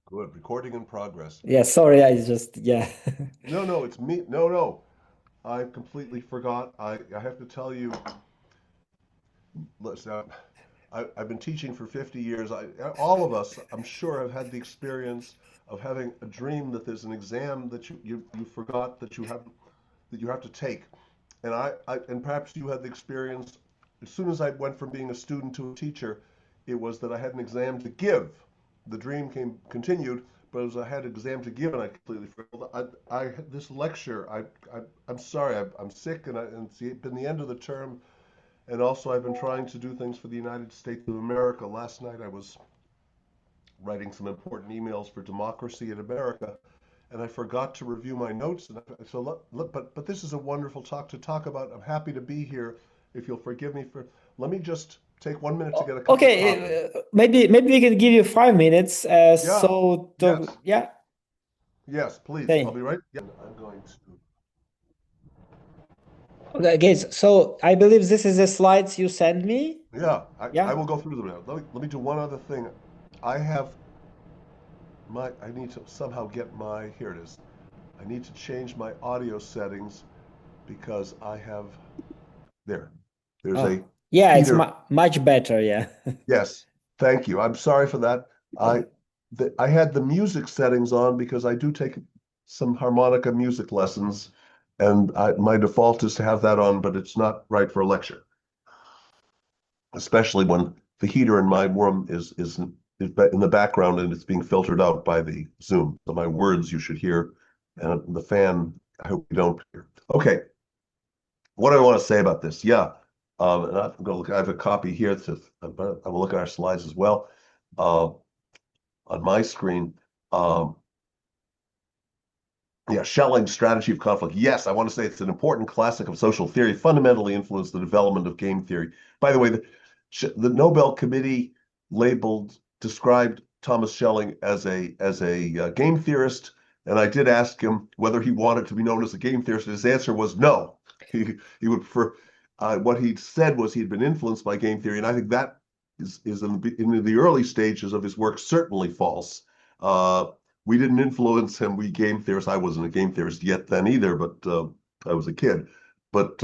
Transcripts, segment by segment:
Good. Recording in progress. Yeah, sorry, I just, yeah. No, no, it's me. No, no. I completely forgot. I have to tell you, listen, I've been teaching for 50 years. All of us, I'm sure, have had the experience of having a dream that there's an exam that you forgot that you have to take. And and perhaps you had the experience, as soon as I went from being a student to a teacher, it was that I had an exam to give. The dream continued, but it was I had an exam to give, and I completely forgot. This lecture, I'm sorry, I'm sick, and it's been the end of the term, and also I've been trying to do things for the United States of America. Last night I was writing some important emails for democracy in America, and I forgot to review my notes. And but this is a wonderful talk about. I'm happy to be here. If you'll forgive me for, let me just take 1 minute to get a cup of coffee. Okay, maybe we can give you 5 minutes. Yeah. Yes. Yeah, Yes. Please. I'll say. be right. Yeah. I'm going to. Okay, guys, so I believe this is the slides you sent me. Yeah. I Yeah. will go through them now. Let me do one other thing. I have I need to somehow get my. Here it is. I need to change my audio settings because I have there. There's Oh, a yeah, it's heater. much better. Yeah. Yes, thank you. I'm sorry for that. I I had the music settings on because I do take some harmonica music lessons, and my default is to have that on, but it's not right for a lecture, especially when the heater in my room is in the background and it's being filtered out by the Zoom. So my words you should hear, and the fan I hope you don't hear. Okay, what do I want to say about this? Yeah, and I'm going to look. I have a copy here. I will look at our slides as well. Uh, on my screen. Um, yeah, Schelling's Strategy of Conflict. Yes, I want to say it's an important classic of social theory, fundamentally influenced the development of game theory. By the way, the Nobel Committee described Thomas Schelling as a game theorist, and I did ask him whether he wanted to be known as a game theorist. And his answer was no. He would prefer. What he said was he'd been influenced by game theory, and I think that is in the early stages of his work certainly false. Uh, we didn't influence him. We game theorists. I wasn't a game theorist yet then either, but I was a kid. But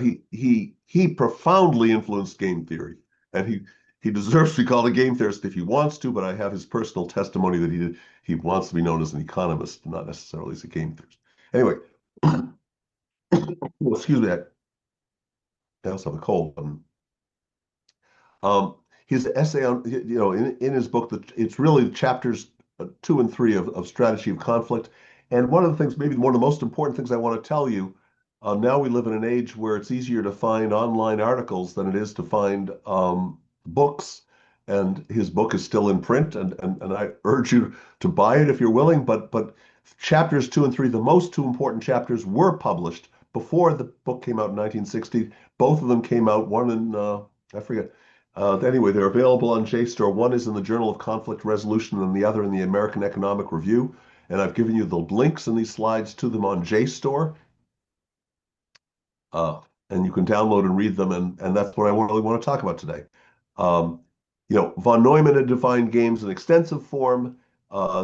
he profoundly influenced game theory, and he deserves to be called a game theorist if he wants to. But I have his personal testimony that he wants to be known as an economist, not necessarily as a game theorist. Anyway, well, excuse me. I also have a cold. Um, his essay on, in his book, that it's really chapters 2 and 3 of Strategy of Conflict. And one of the things, maybe one of the most important things I want to tell you, now we live in an age where it's easier to find online articles than it is to find books. And his book is still in print, and I urge you to buy it if you're willing. But chapters 2 and 3, the most two important chapters, were published before the book came out in 1960. Both of them came out, one in I forget, anyway, they're available on JSTOR. One is in the Journal of Conflict Resolution and the other in the American Economic Review. And I've given you the links in these slides to them on JSTOR. Uh, and you can download and read them. And that's what I really want to talk about today. Um, von Neumann had defined games in extensive form,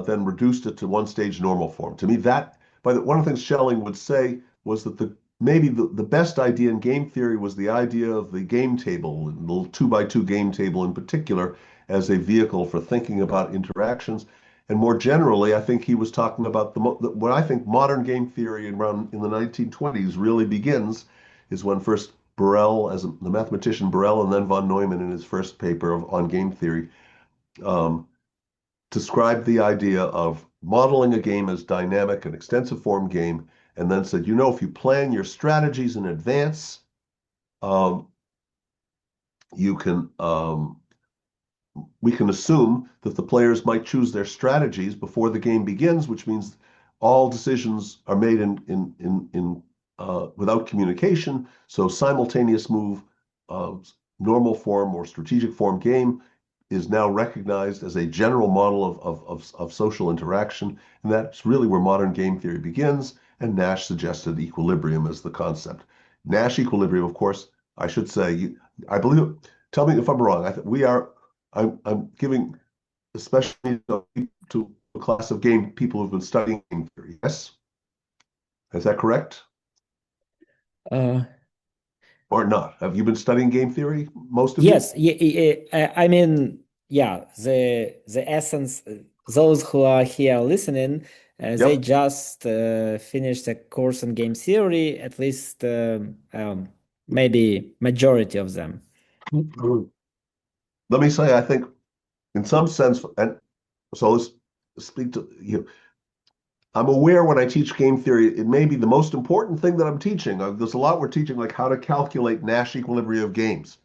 then reduced it to one stage normal form. To me, one of the things Schelling would say was that maybe the best idea in game theory was the idea of the game table, the little 2 by 2 game table in particular, as a vehicle for thinking about interactions. And more generally, I think he was talking about what I think modern game theory around in the 1920s really begins is when first Borel, as the mathematician Borel, and then von Neumann in his first paper on game theory, um, described the idea of modeling a game as dynamic and extensive form game, and then said, if you plan your strategies in advance, um, you can we can assume that the players might choose their strategies before the game begins, which means all decisions are made in without communication. So simultaneous move, uh, normal form or strategic form game is now recognized as a general model of social interaction. And that's really where modern game theory begins. And Nash suggested equilibrium as the concept. Nash equilibrium, of course, I should say, I believe, tell me if I'm wrong. I'm giving especially to a class of game people who've been studying game theory. Yes, is that correct Uh, or not? Have you been studying game theory, most of you? yes, I mean, yeah, the essence, those who are here listening, they Yep. just finished a course on game theory, at least maybe majority of them. Let me say, I think in some sense, and so let's speak to you. I'm aware when I teach game theory, it may be the most important thing that I'm teaching. There's a lot we're teaching, like how to calculate Nash equilibrium of games.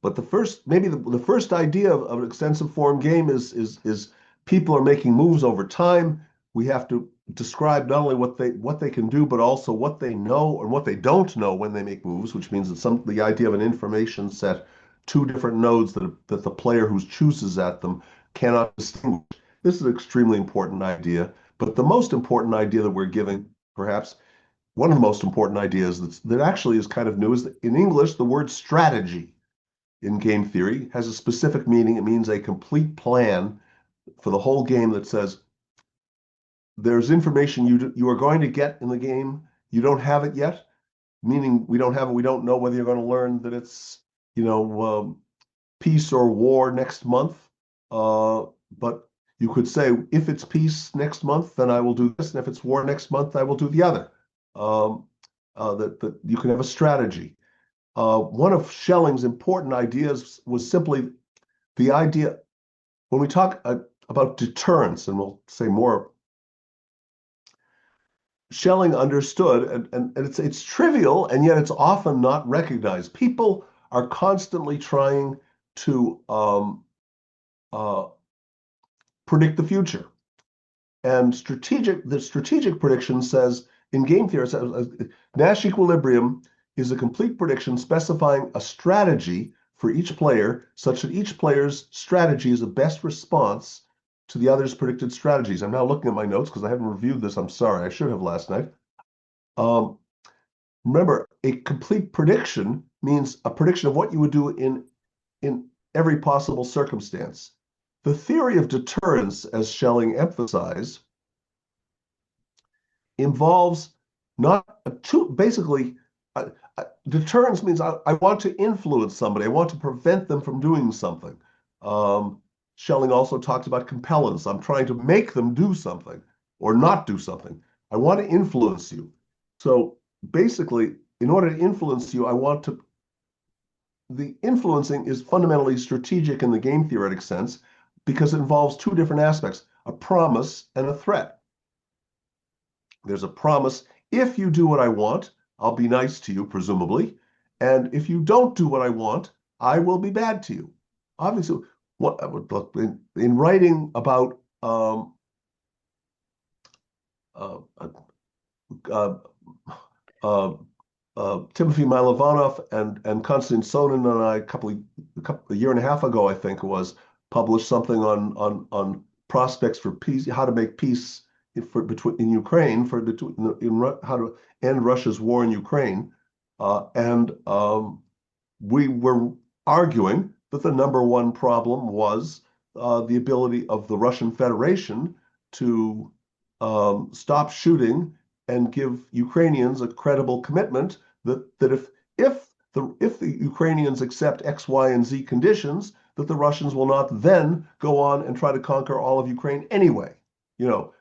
But the first, maybe the first idea of an extensive form game is people are making moves over time. We have to describe not only what they can do, but also what they know and what they don't know when they make moves, which means that the idea of an information set, two different nodes that the player who chooses at them cannot distinguish. This is an extremely important idea. But the most important idea that we're giving, perhaps one of the most important ideas that actually is kind of new, is that in English, the word strategy in game theory has a specific meaning. It means a complete plan for the whole game that says there's information you are going to get in the game. You don't have it yet, meaning we don't have it. We don't know whether you're going to learn that it's, you know, peace or war next month. But you could say, if it's peace next month, then I will do this, and if it's war next month, I will do the other. Um, that you can have a strategy. One of Schelling's important ideas was simply the idea when we talk about deterrence, and we'll say more. Schelling understood, and it's trivial, and yet it's often not recognized. People are constantly trying to uh, predict the future, and the strategic prediction says in game theory, Nash equilibrium is a complete prediction specifying a strategy for each player, such that each player's strategy is the best response to the other's predicted strategies. I'm now looking at my notes because I haven't reviewed this. I'm sorry, I should have last night. Um, Remember, a complete prediction means a prediction of what you would do in every possible circumstance. The theory of deterrence, as Schelling emphasized, involves not basically deterrence means I want to influence somebody. I want to prevent them from doing something. Schelling also talks about compellence. I'm trying to make them do something or not do something. I want to influence you. So basically, in order to influence you, the influencing is fundamentally strategic in the game theoretic sense because it involves two different aspects, a promise and a threat. There's a promise. If you do what I want, I'll be nice to you, presumably. And if you don't do what I want, I will be bad to you. Obviously, what in writing about uh, uh, uh, Timothy Myerson and Konstantin Sonin and I a year and a half ago, I think it was, published something on prospects for peace, how to make peace in Ukraine, how to end Russia's war in Ukraine, and we were arguing that the number one problem was the ability of the Russian Federation to stop shooting and give Ukrainians a credible commitment that if the Ukrainians accept X, Y, and Z conditions, that the Russians will not then go on and try to conquer all of Ukraine anyway. You know,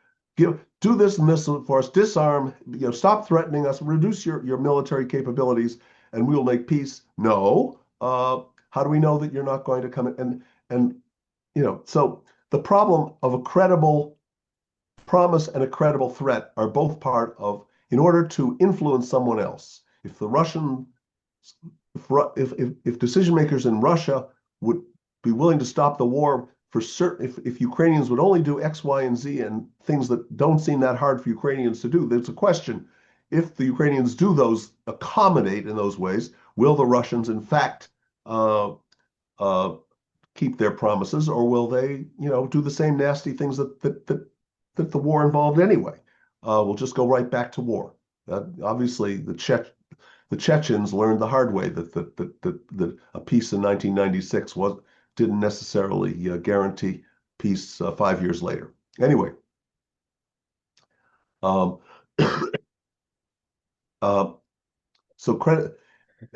do this and this for us, disarm, stop threatening us, reduce your military capabilities, and we will make peace. No. How do we know that you're not going to come in? So the problem of a credible promise and a credible threat are both part of, in order to influence someone else. If the Russian, if decision makers in Russia would be willing to stop the war for certain, if Ukrainians would only do X, Y, and Z and things that don't seem that hard for Ukrainians to do, there's a question. If the Ukrainians do those, accommodate in those ways, will the Russians in fact uh, keep their promises, or will they, do the same nasty things that the war involved anyway? We'll just go right back to war. Obviously, the Chechens learned the hard way that a peace in 1996 didn't necessarily guarantee peace 5 years later. Anyway, um, uh, so credit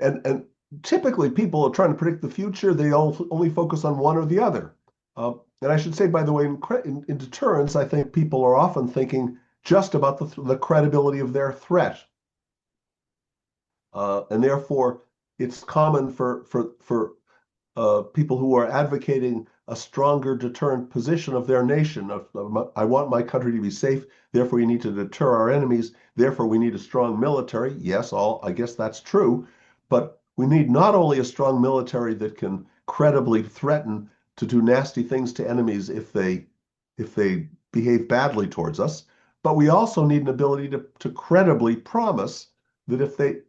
and typically people are trying to predict the future. They all only focus on one or the other. And I should say, by the way, in deterrence, I think people are often thinking just about the credibility of their threat. And therefore, it's common for people who are advocating a stronger deterrent position of their nation. I want my country to be safe, therefore you need to deter our enemies, therefore we need a strong military. Yes, I guess that's true, but we need not only a strong military that can credibly threaten to do nasty things to enemies if they behave badly towards us, but we also need an ability to credibly promise that if they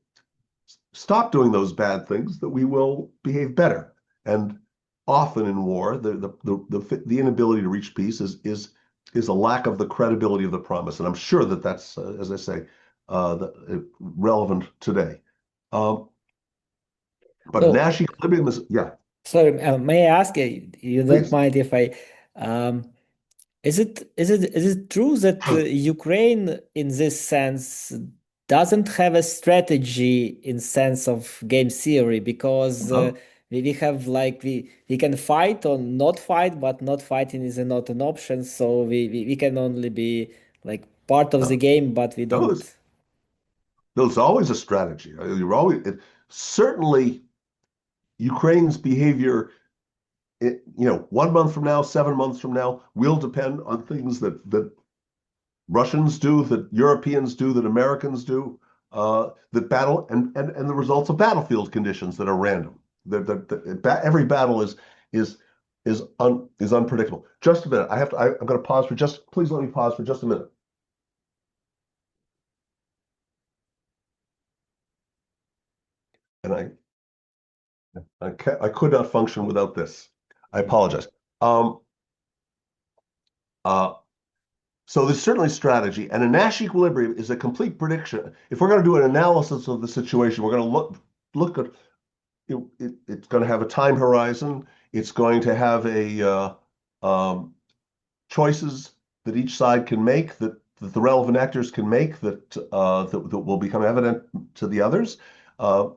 stop doing those bad things, that we will behave better. And often in war, the inability to reach peace is a lack of the credibility of the promise. And I'm sure that that's, as I say, relevant today. But So, Nash equilibrium is, yeah, sorry, may I ask you, you don't please. mind if I, um, is it true that Ukraine, in this sense, doesn't have a strategy in sense of game theory? Because No, we have like we can fight or not fight, but not fighting is not an option. So we can only be like part of the no, game, but we no, don't. there's always a strategy. Certainly Ukraine's behavior, 1 month from now, 7 months from now, will depend on things that Russians do, that Europeans do, that Americans do, that battle and the results of battlefield conditions that are random. Every battle is unpredictable. Just a minute. I'm going to pause for just. Please let me pause for just a minute. And I could not function without this. I apologize. Um, uh, So there's certainly strategy, and a Nash equilibrium is a complete prediction. If we're going to do an analysis of the situation, we're going to look at it's going to have a time horizon. It's going to have choices that each side can make, that the relevant actors can make, that will become evident to the others. Uh,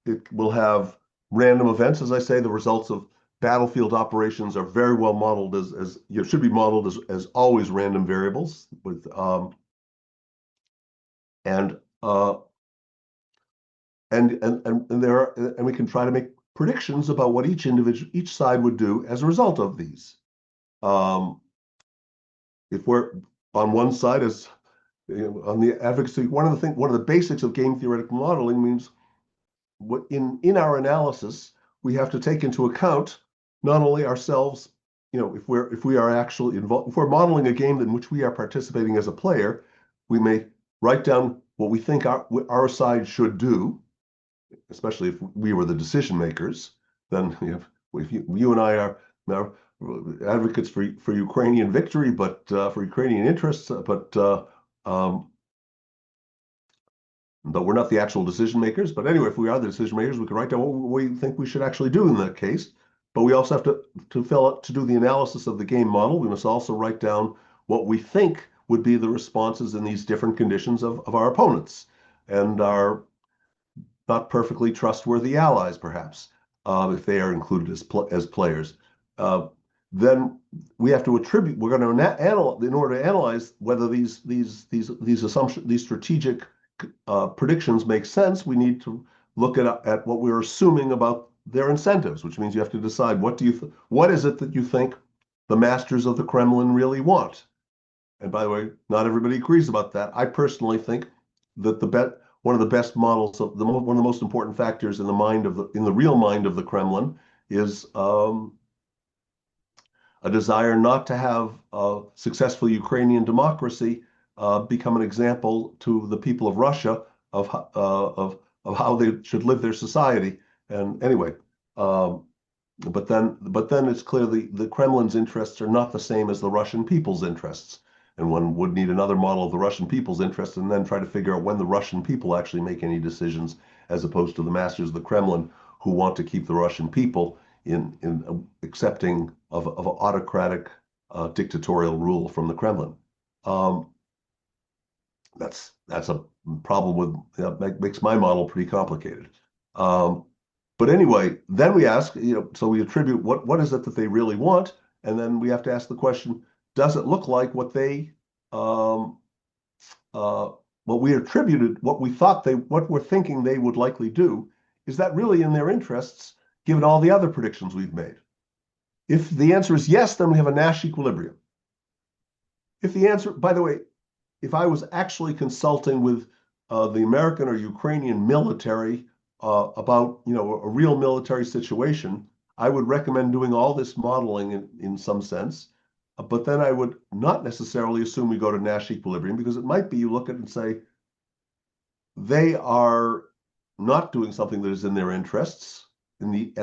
it will have random events, as I say. The results of battlefield operations are very well modeled should be modeled as always random variables with and uh, and there are, and we can try to make predictions about what each side would do as a result of these. Um, if we're on one side as on the advocacy, one of the basics of game theoretical modeling means in our analysis, we have to take into account not only ourselves, if we are actually involved, if we're modeling a game in which we are participating as a player, we may write down what we think our side should do, especially if we were the decision makers. Then if you and I are advocates for Ukrainian victory, but for Ukrainian interests, um, but we're not the actual decision makers. But anyway, if we are the decision makers, we can write down what we think we should actually do in that case. But we also have to do the analysis of the game model. We must also write down what we think would be the responses in these different conditions of our opponents and our not perfectly trustworthy allies, perhaps, if they are included as players. Uh, then we have to attribute. We're going to in order to analyze whether these assumptions, these strategic predictions make sense. We need to look at what we're assuming about their incentives, which means you have to decide what is it that you think the masters of the Kremlin really want. And by the way, not everybody agrees about that. I personally think that one of the best models of one of the most important factors in the real mind of the Kremlin is a desire not to have a successful Ukrainian democracy become an example to the people of Russia of how they should live their society. And anyway, um, but then it's clear the Kremlin's interests are not the same as the Russian people's interests. And one would need another model of the Russian people's interests and then try to figure out when the Russian people actually make any decisions, as opposed to the masters of the Kremlin who want to keep the Russian people in accepting of autocratic dictatorial rule from the Kremlin. Um, that's a problem with makes my model pretty complicated. Um, but anyway, then we ask, so we attribute what is it that they really want, and then we have to ask the question: does it look like um, uh, what we attributed, what we thought what we're thinking they would likely do? Is that really in their interests, given all the other predictions we've made? If the answer is yes, then we have a Nash equilibrium. If the answer, by the way, if I was actually consulting with the American or Ukrainian military about a real military situation, I would recommend doing all this modeling in some sense. But then I would not necessarily assume we go to Nash equilibrium, because it might be you look at it and say they are not doing something that is in their interests in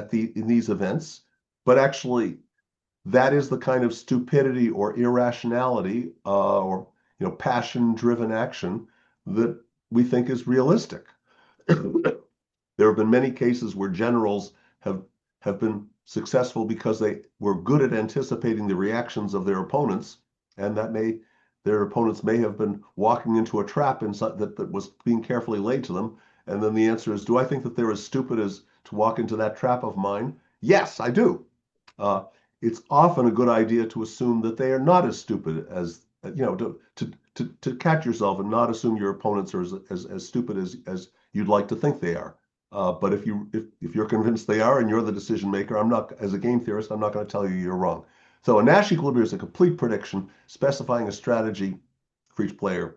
these events, but actually that is the kind of stupidity or irrationality or passion-driven action that we think is realistic. There have been many cases where generals have been successful because they were good at anticipating the reactions of their opponents, and their opponents may have been walking into a trap that was being carefully laid to them. And then the answer is, do I think that they're as stupid as to walk into that trap of mine? Yes, I do. It's often a good idea to assume that they are not as stupid as to catch yourself and not assume your opponents are as stupid as you'd like to think they are. But if you're convinced they are and you're the decision maker, as a game theorist, I'm not going to tell you you're wrong. So a Nash equilibrium is a complete prediction specifying a strategy for each player.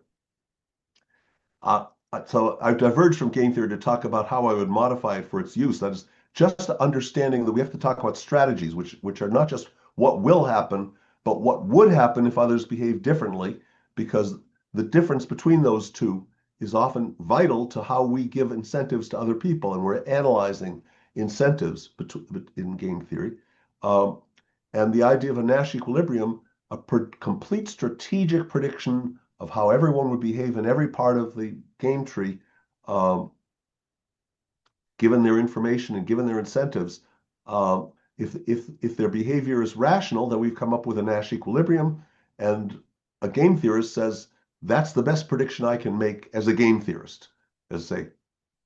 So I've diverged from game theory to talk about how I would modify it for its use. That is just understanding that we have to talk about strategies, which are not just what will happen, but what would happen if others behave differently, because the difference between those two is often vital to how we give incentives to other people, and we're analyzing incentives in game theory. And the idea of a Nash equilibrium, complete strategic prediction of how everyone would behave in every part of the game tree, given their information and given their incentives. If their behavior is rational, then we've come up with a Nash equilibrium, and a game theorist says that's the best prediction I can make as a game theorist. As say,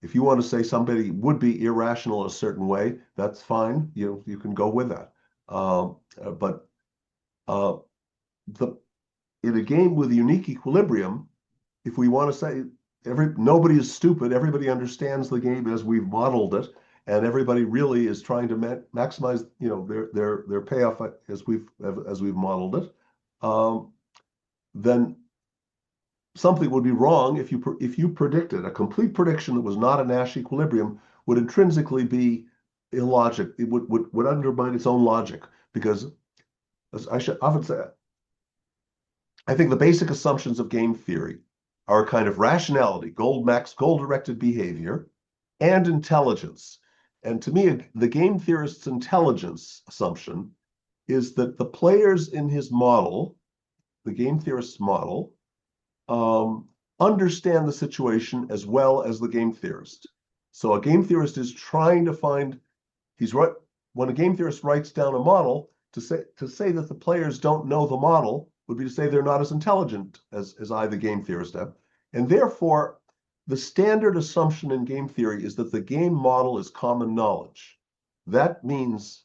if you want to say somebody would be irrational a certain way, that's fine. You can go with that. But in a game with a unique equilibrium, if we want to say nobody is stupid, everybody understands the game as we've modeled it, and everybody really is trying to maximize their payoff as we've modeled it, then something would be wrong if you predicted a complete prediction that was not a Nash equilibrium would intrinsically be illogic. It would undermine its own logic, because as I should often say, I think the basic assumptions of game theory are a kind of rationality, goal-directed behavior, and intelligence. And to me, the game theorist's intelligence assumption is that the players in his model, the game theorist's model, understand the situation as well as the game theorist. So a game theorist is trying to find, when a game theorist writes down a model, to say that the players don't know the model would be to say they're not as intelligent as I, the game theorist, am. And therefore, the standard assumption in game theory is that the game model is common knowledge. That means,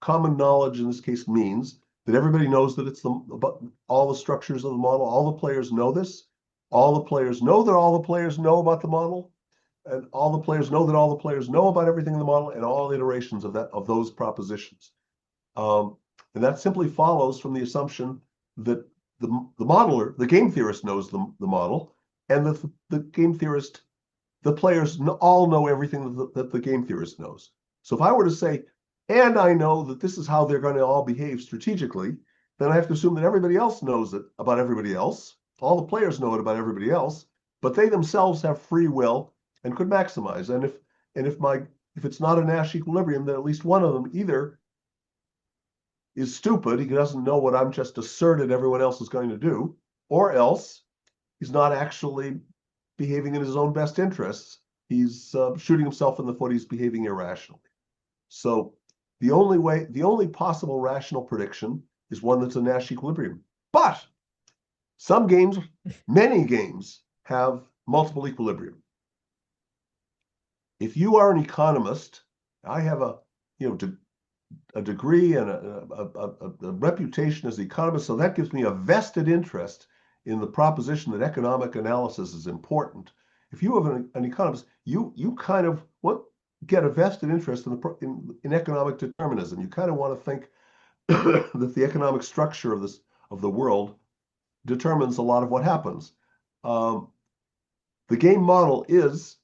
common knowledge in this case means that everybody knows that it's about all the structures of the model. All the players know this. All the players know that all the players know about the model, and all the players know that all the players know about everything in the model and all iterations of those propositions. And that simply follows from the assumption that the modeler, the game theorist, knows the model, and that the game theorist, the players all know everything that the game theorist knows. So if I were to say, and I know that this is how they're going to all behave strategically, then I have to assume that everybody else knows it about everybody else. All the players know it about everybody else, but they themselves have free will and could maximize. And if it's not a Nash equilibrium, then at least one of them either is stupid, he doesn't know what I'm just asserted everyone else is going to do, or else he's not actually behaving in his own best interests. He's shooting himself in the foot. He's behaving irrationally. So the only possible rational prediction is one that's a Nash equilibrium. But some games, many games, have multiple equilibrium. If you are an economist, I have a degree and a reputation as an economist, so that gives me a vested interest in the proposition that economic analysis is important. If you have an economist, you kind of get a vested interest in economic determinism. You kind of want to think that the economic structure of the world determines a lot of what happens. The game model is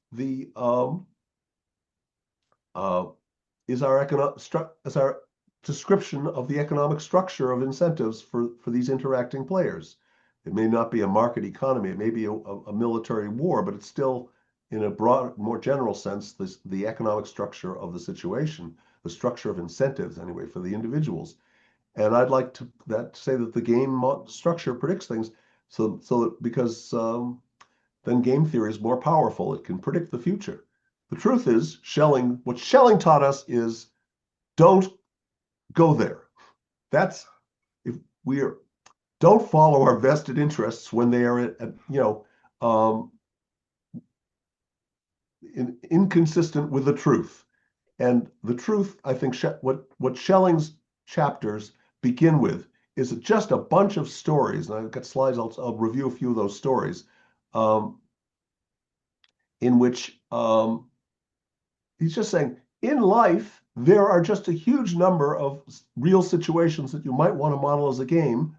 our description of the economic structure of incentives for these interacting players. It may not be a market economy, it may be a military war, but it's still, in a broad, more general sense, the economic structure of the situation, the structure of incentives, anyway, for the individuals. And I'd like to say that the game structure predicts things, so that because then game theory is more powerful. It can predict the future. The truth is, what Schelling taught us is don't go there. That's if don't follow our vested interests when they are inconsistent with the truth. And the truth, I think, what Schelling's chapters begin with is just a bunch of stories. And I've got slides. I'll review a few of those stories, in which he's just saying, in life, there are just a huge number of real situations that you might want to model as a game,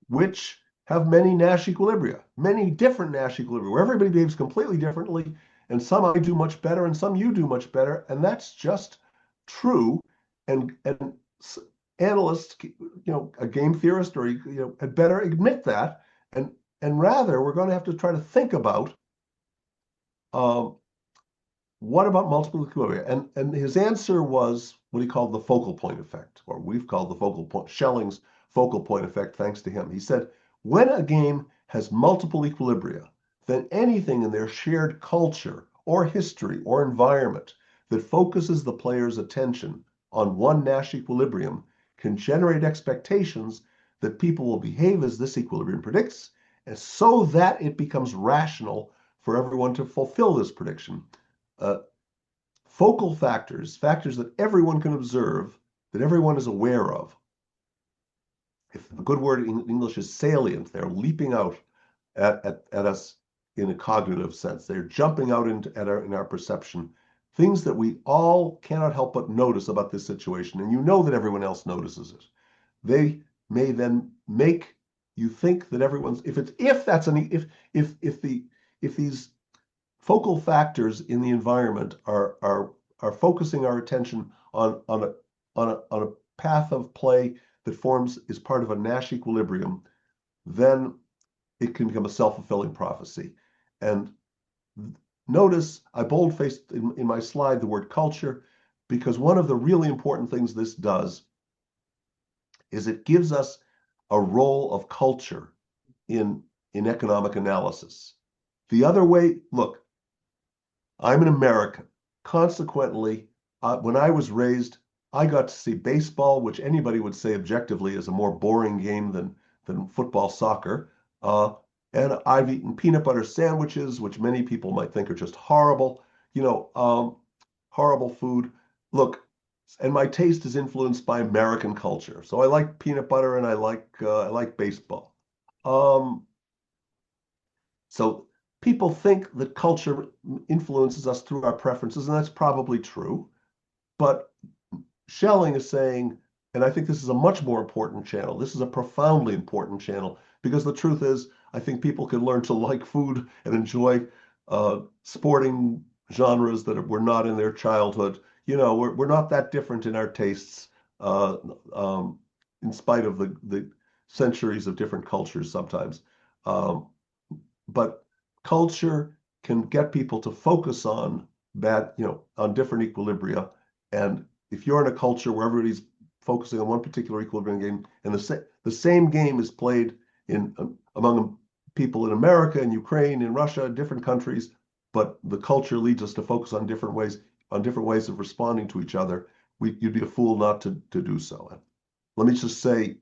which have many Nash equilibria, many different Nash equilibria, where everybody behaves completely differently, and some I do much better, and some you do much better, and that's just true. And analysts, a game theorist, or had better admit that, and rather we're going to have to try to think about what about multiple equilibria? And his answer was what he called the focal point effect, or we've called the focal point, Schelling's focal point effect, thanks to him. He said, when a game has multiple equilibria, then anything in their shared culture or history or environment that focuses the player's attention on one Nash equilibrium can generate expectations that people will behave as this equilibrium predicts, and so that it becomes rational for everyone to fulfill this prediction. Focal factors that everyone can observe, that everyone is aware of. If a good word in English is salient, they're leaping out at us in a cognitive sense. They're jumping out in our perception. Things that we all cannot help but notice about this situation, and you know that everyone else notices it. They may then make you think that everyone's if these focal factors in the environment are focusing our attention on a path of play that is part of a Nash equilibrium, then it can become a self-fulfilling prophecy. And notice I bold-faced in my slide the word culture, because one of the really important things this does is it gives us a role of culture in economic analysis. The other way, look, I'm an American. Consequently, when I was raised, I got to see baseball, which anybody would say objectively is a more boring game than football, soccer. And I've eaten peanut butter sandwiches, which many people might think are just horrible, horrible food. Look, and my taste is influenced by American culture. So I like peanut butter and I like baseball. So people think that culture influences us through our preferences, and that's probably true. But Schelling is saying, and I think this is a much more important channel. This is a profoundly important channel, because the truth is, I think people can learn to like food and enjoy sporting genres that were not in their childhood. We're not that different in our tastes, in spite of the centuries of different cultures sometimes. But culture can get people to focus on on different equilibria. And if you're in a culture where everybody's focusing on one particular equilibrium game, and the same game is played among people in America and Ukraine and Russia, different countries, but the culture leads us to focus on different ways of responding to each other, you'd be a fool not to do so. Let me just say,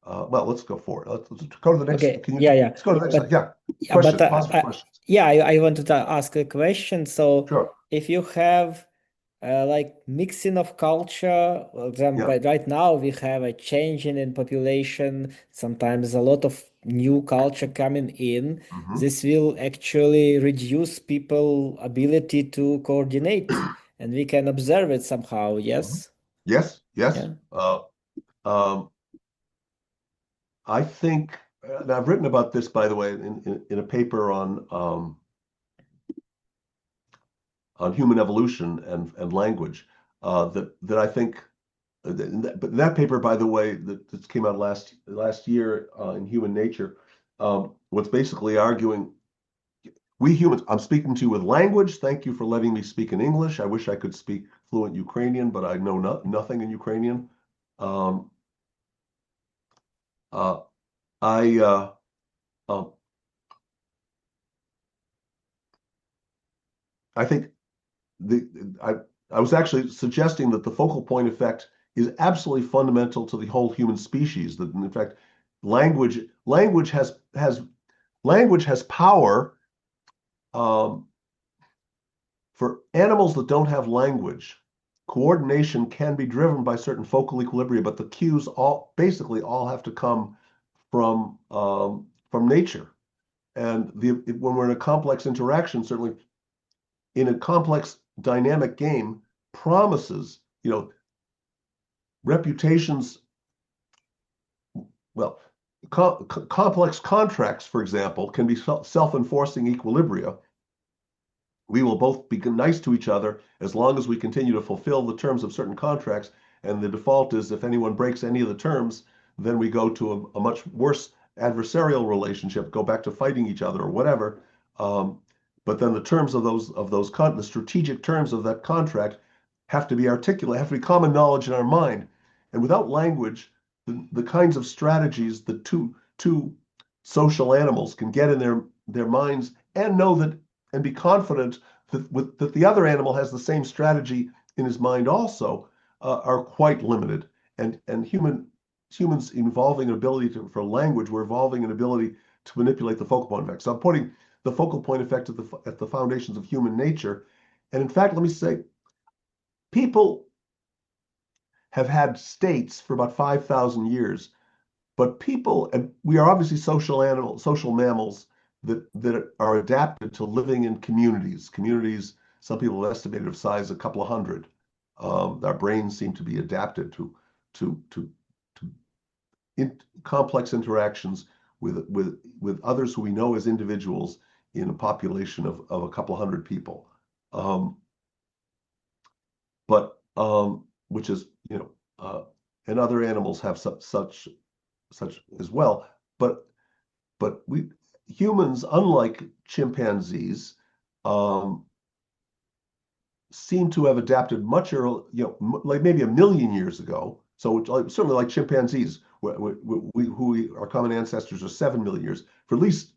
well, let's go for it. Let's go to the next. Okay, yeah, yeah. Let's go to the next slide. But Yeah, yeah, but questions, positive questions. yeah, I wanted to ask a question. So Sure. if you have like mixing of culture, for example, Yeah. right now we have a change in population, sometimes a lot of new culture coming in. Hmm. This will actually reduce people' ability to coordinate, and we can observe it somehow, Hmm. yes? Yes. Yes. Yeah. Um, I think, and I've written about this, by the way, in a paper on human evolution and language. That I think, but that paper, by the way, that came out last year in Human Nature, what's basically arguing we humans. I'm speaking to you with language. Thank you for letting me speak in English. I wish I could speak fluent Ukrainian, but I know nothing in Ukrainian. Um, uh, I uh, I think the I I was actually suggesting that the focal point effect is absolutely fundamental to the whole human species. That in fact, language has power. Um, for animals that don't have language, coordination can be driven by certain focal equilibria, but the cues all basically all have to come from nature. And when we're in a complex interaction, certainly in a complex dynamic game, promises, reputations, well, complex contracts, for example, can be self-enforcing equilibria. We will both be nice to each other as long as we continue to fulfill the terms of certain contracts. And the default is if anyone breaks any of the terms, then we go to a much worse adversarial relationship, go back to fighting each other or whatever. But then the terms of the strategic terms of that contract have to be articulate, have to be common knowledge in our mind. And without language, the kinds of strategies that two social animals can get in their minds and know that and be confident that the other animal has the same strategy in his mind also are quite limited. And humans evolving an ability for language, we're evolving an ability to manipulate the focal point effect. So I'm putting the focal point effect at the foundations of human nature. And in fact, let me say, people have had states for about 5,000 years. But people, and we are obviously social mammals that are adapted to living in communities. Communities, some people have estimated of size a couple of hundred. Our brains seem to be adapted to to complex interactions with others who we know as individuals in a population of a couple of hundred people. Um, but which is and other animals have such as well. But we humans, unlike chimpanzees, um, seem to have adapted much early, like maybe a million years ago. So certainly like chimpanzees, our common ancestors are 7 million years. For at least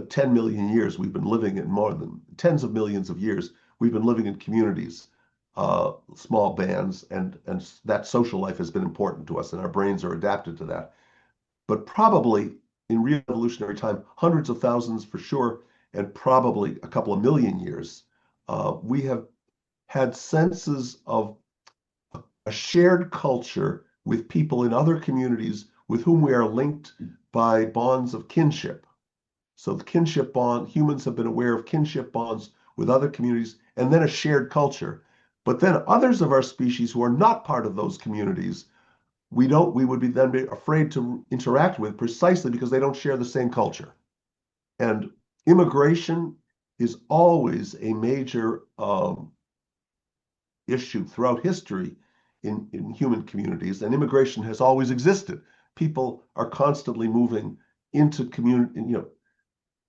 10 million years, we've been living in more than tens of millions of years. We've been living in communities, small bands, and that social life has been important to us, and our brains are adapted to that. But probably in real evolutionary time, hundreds of thousands for sure, and probably a couple of million years, we have had senses of a shared culture with people in other communities with whom we are linked by bonds of kinship. So the kinship bond, humans have been aware of kinship bonds with other communities, and then a shared culture. But then others of our species who are not part of those communities we would be afraid to interact with precisely because they don't share the same culture. And immigration is always a major issue throughout history in human communities, and immigration has always existed. People are constantly moving into community.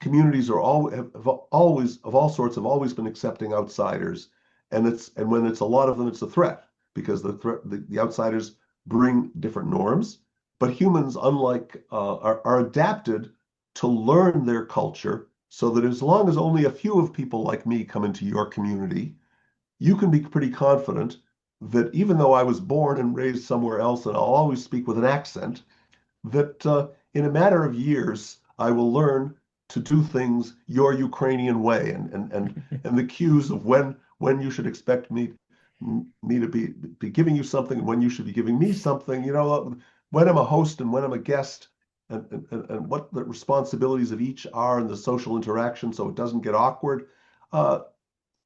Communities are always of all sorts have always been accepting outsiders, and when it's a lot of them, it's a threat because the outsiders bring different norms. But humans, unlike are adapted to learn their culture, so that as long as only a few of people like me come into your community, you can be pretty confident that even though I was born and raised somewhere else and I'll always speak with an accent, that in a matter of years, I will learn to do things your Ukrainian way and the cues of when you should expect me to be giving you something and when you should be giving me something, when I'm a host and when I'm a guest and what the responsibilities of each are in the social interaction so it doesn't get awkward. Uh,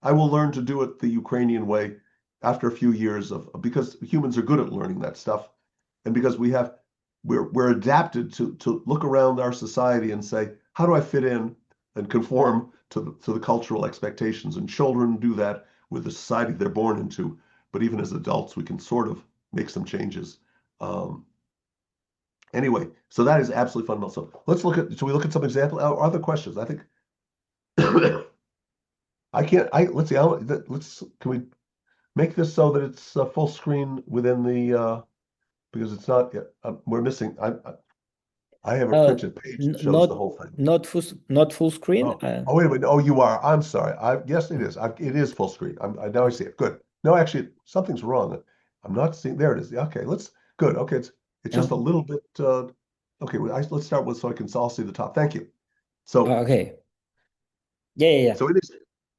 I will learn to do it the Ukrainian way after a few years of because humans are good at learning that stuff, and because we're adapted to look around our society and say, how do I fit in and conform to the cultural expectations? And children do that with the society they're born into, but even as adults, we can sort of make some changes. Um, anyway, so that is absolutely fundamental. So let's look at. Should we look at some example? Other questions? I think I can't. Let's see. Let's. Can we make this so that it's full screen within the because it's not yet. We're missing. I have a Uh, printed page that n- shows the not whole thing. not full screen. Oh, wait a minute. Oh, you are. I'm sorry. Yes, it is. It is full screen. Now I see it. Good. No, actually, something's wrong. I'm not seeing. There it is. Okay, good. Okay, it's just a Oh, little bit. Okay, let's start with so I can all see the top. Thank you. So, okay. Yeah, yeah, yeah. so it is.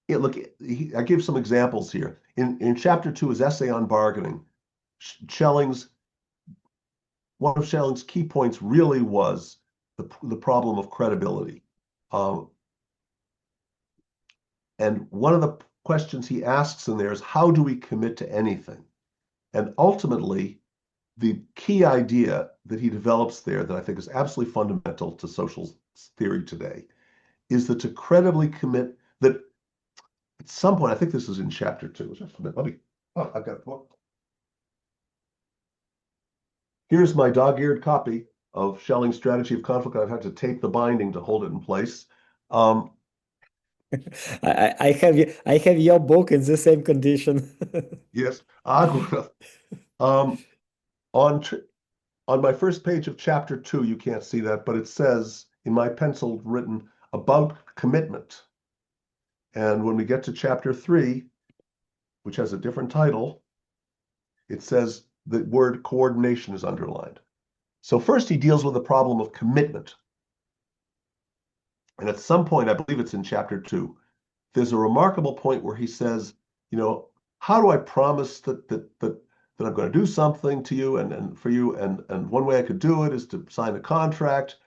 Yeah, look, I gave some examples here. In chapter 2, his essay on bargaining, Schelling's one of Schelling's key points really was the problem of credibility. Um, And one of the questions he asks in there is, how do we commit to anything? And ultimately, the key idea that he develops there that I think is absolutely fundamental to social theory today is that to credibly commit that at some point, I think this is in chapter 2. Let me, oh, I've got a book. Here's my dog-eared copy of Schelling's Strategy of Conflict. I've had to tape the binding to hold it in place. Um, I have your book in the same condition. yes, um, on on my first page of chapter 2, you can't see that, but it says in my pencil written about commitment. And when we get to chapter 3, which has a different title, it says the word coordination is underlined. So first he deals with the problem of commitment. And at some point, I believe it's in chapter 2, there's a remarkable point where he says, how do I promise that I'm going to do something to you and for you? And one way I could do it is to sign a contract,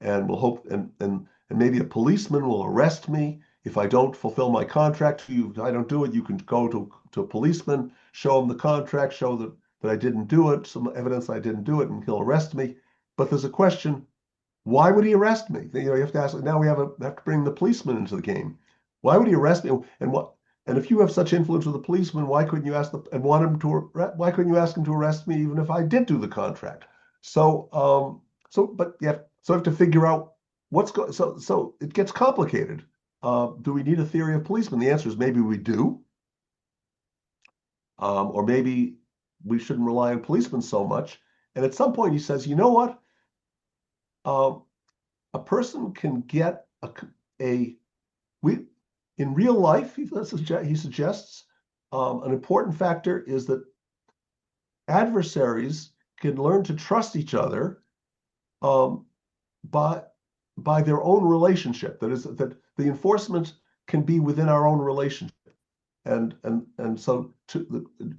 and we'll hope and maybe a policeman will arrest me if I don't fulfill my contract. If I don't do it, you can go to a policeman, show him the contract, show that I didn't do it, some evidence I didn't do it, and he'll arrest me. But there's a question: why would he arrest me? You have to ask. Now we have to bring the policeman into the game. Why would he arrest me? And what? And if you have such influence with the policeman, why couldn't you ask why couldn't you ask him to arrest me even if I did do the contract? But yeah, so I have to figure out so it gets complicated. Do we need a theory of policemen? The answer is maybe we do, or maybe we shouldn't rely on policemen so much. And at some point, he says, you know what? Um, a person can get a we in real life. He suggests an important factor is that adversaries can learn to trust each other um, by by their own relationship. That is, that the enforcement can be within our own relationship. And so,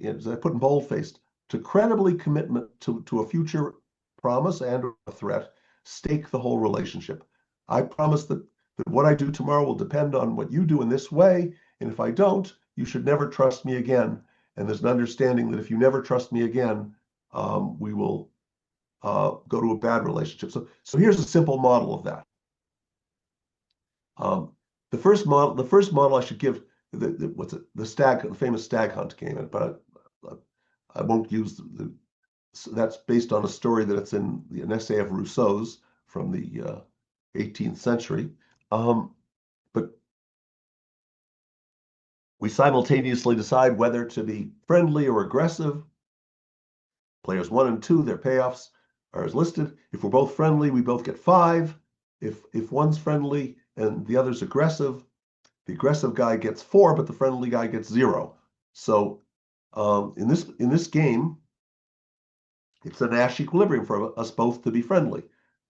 as I put in bold-faced, to credibly commitment to a future promise and a threat, stake the whole relationship. I promise that what I do tomorrow will depend on what you do in this way, and if I don't, you should never trust me again. And there's an understanding that if you never trust me again, we will go to a bad relationship. So here's a simple model of that. Um, the first model I should give what's it, the famous stag hunt game, but I won't use so that's based on a story that it's in an essay of Rousseau's from the 18th century. But we simultaneously decide whether to be friendly or aggressive. Players 1 and 2, their payoffs are as listed. If we're both friendly, we both get 5. If one's friendly and the other's aggressive, the aggressive guy gets 4, but the friendly guy gets 0. So In this game, it's a Nash equilibrium for us both to be friendly.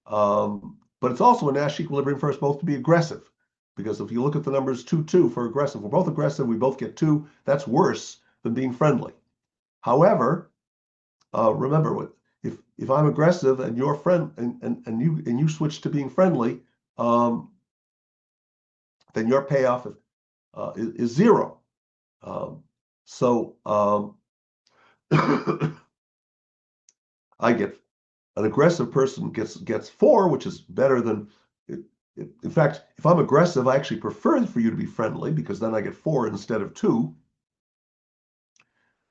But it's also a Nash equilibrium for us both to be aggressive. Because if you look at the numbers 2, 2 for aggressive, we're both aggressive, we both get 2. That's worse than being friendly. However, remember, if I'm aggressive and you're friend and you switch to being friendly, then your payoff is 0. So I get an aggressive person gets 4, which is better than. In fact, if I'm aggressive, I actually prefer for you to be friendly because then I get 4 instead of 2.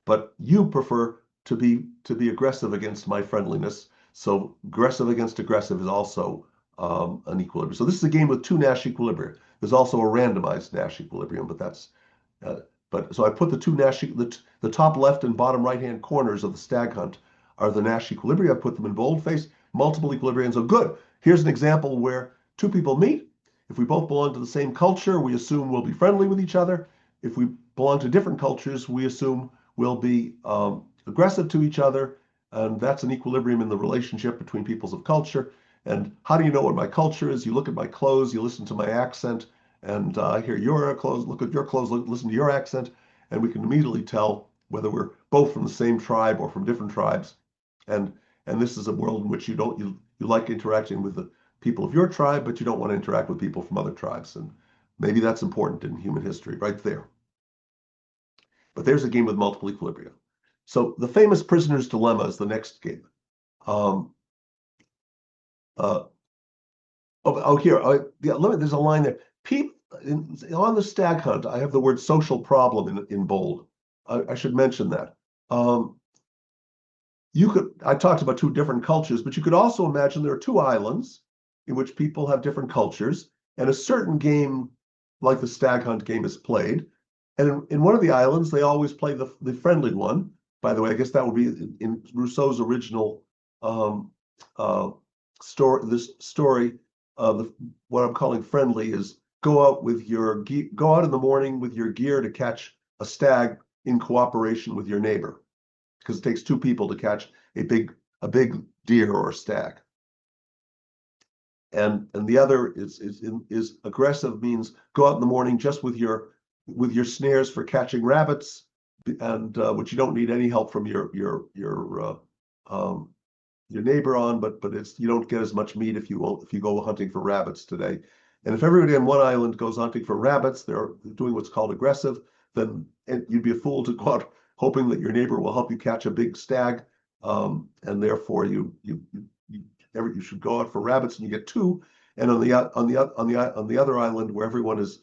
But you prefer to be aggressive against my friendliness. So aggressive against aggressive is also an equilibrium. So this is a game with 2 Nash equilibria. There's also a randomized Nash equilibrium, but that's uh, so I put the 2 Nash the top left and bottom right hand corners of the stag hunt are the Nash equilibria. I put them in boldface, multiple equilibriums. So good. Here's an example where 2 people meet. If we both belong to the same culture, we assume we'll be friendly with each other. If we belong to different cultures, we assume we'll be aggressive to each other. And that's an equilibrium in the relationship between peoples of culture. And how do you know what my culture is? You look at my clothes, you listen to my accent, and I hear your clothes, look at your clothes, listen to your accent, and we can immediately tell whether we're both from the same tribe or from different tribes. And and this is a world in which you like interacting with the people of your tribe, but you don't want to interact with people from other tribes. And maybe that's important in human history, right there. But there's a game with multiple equilibria. So the famous prisoner's dilemma is the next game. Um, uh, here, yeah, there's a line there. On the stag hunt, I have the word social problem in bold. I should mention that. Um, I talked about 2 different cultures, but you could also imagine there are 2 islands in which people have different cultures, and a certain game, like the stag hunt game, is played. And in one of the islands, they always play the friendly one. By the way, I guess that would be in Rousseau's original um, uh, story. This story, what I'm calling friendly, is go out in the morning with your gear to catch a stag in cooperation with your neighbor, because it takes 2 people to catch a big deer or a stag. And the other is aggressive, means go out in the morning just with your snares for catching rabbits, and which you don't need any help from your neighbor on, but you don't get as much meat if you go hunting for rabbits today. And if everybody on one island goes hunting for rabbits, they're doing what's called aggressive, then you'd be a fool to go out hoping that your neighbor will help you catch a big stag, and therefore you should go out for rabbits and you get 2. And on the other island where everyone is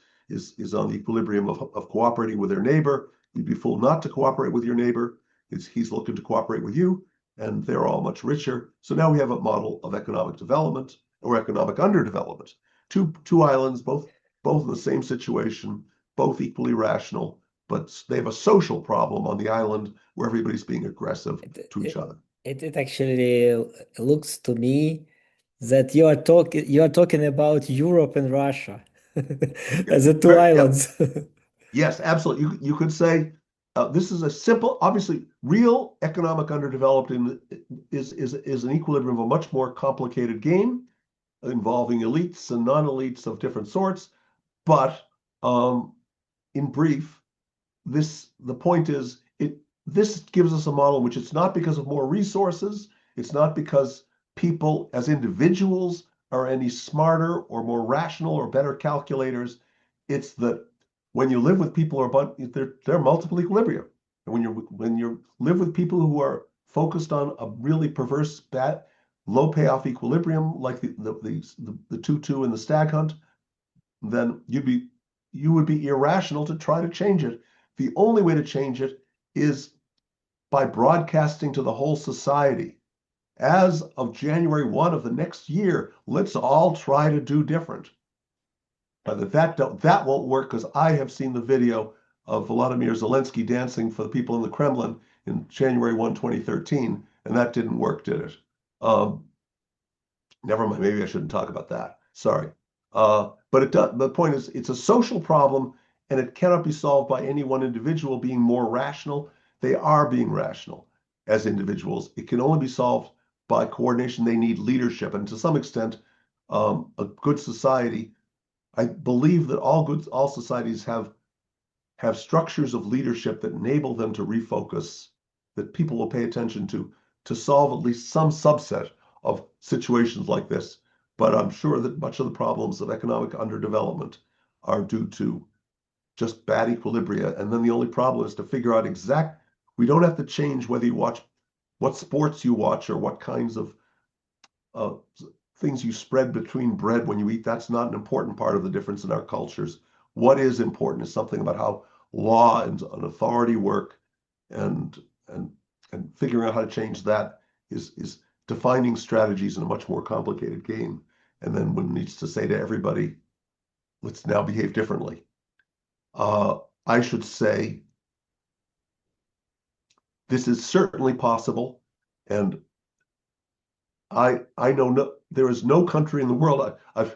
on the equilibrium of cooperating with their neighbor, you'd be a fool not to cooperate with your neighbor. He's looking to cooperate with you, and they're all much richer. So now we have a model of economic development or economic underdevelopment. Two islands, both in the same situation, both equally rational, but they have a social problem on the island where everybody's being aggressive It, to each it, other. it actually looks to me that you are talking about Europe and Russia Yeah, as the 2 very, yeah, islands. yes, absolutely. You could say this is a simple, obviously, real economic underdeveloped is an equilibrium of a much more complicated game involving elites and non-elites of different sorts. But in brief, the point is this gives us a model in which it's not because of more resources, it's not because people as individuals are any smarter or more rational or better calculators. It's that when you live with people, there are multiple equilibria. And when you live with people who are focused on a really perverse, bad, low payoff equilibrium, like the 2-2 in the stag hunt, then you would be irrational to try to change it. The only way to change it is by broadcasting to the whole society. As of January 1 of the next year, let's all try to do different. But that won't work, because I have seen the video of Volodymyr Zelensky dancing for the people in the Kremlin in January 1, 2013, and that didn't work, did it? Um, Never mind. Maybe I shouldn't talk about that. Sorry. But it does. The point is, it's a social problem, and it cannot be solved by any one individual being more rational. they are being rational as individuals. It can only be solved by coordination. They need leadership, and to some extent, a good society. I believe that all societies have structures of leadership that enable them to refocus, that people will pay attention to solve at least some subset of situations like this. But I'm sure that much of the problems of economic underdevelopment are due to just bad equilibria. And then the only problem is to figure out we don't have to change whether you watch, what sports you watch, or what kinds of uh, things you spread between bread when you eat. That's not an important part of the difference in our cultures. What is important is something about how law and authority work, and and and figuring out how to change that is defining strategies in a much more complicated game. And then one needs to say to everybody, let's now behave differently. I should say this is certainly possible, and I know there is no country in the world I've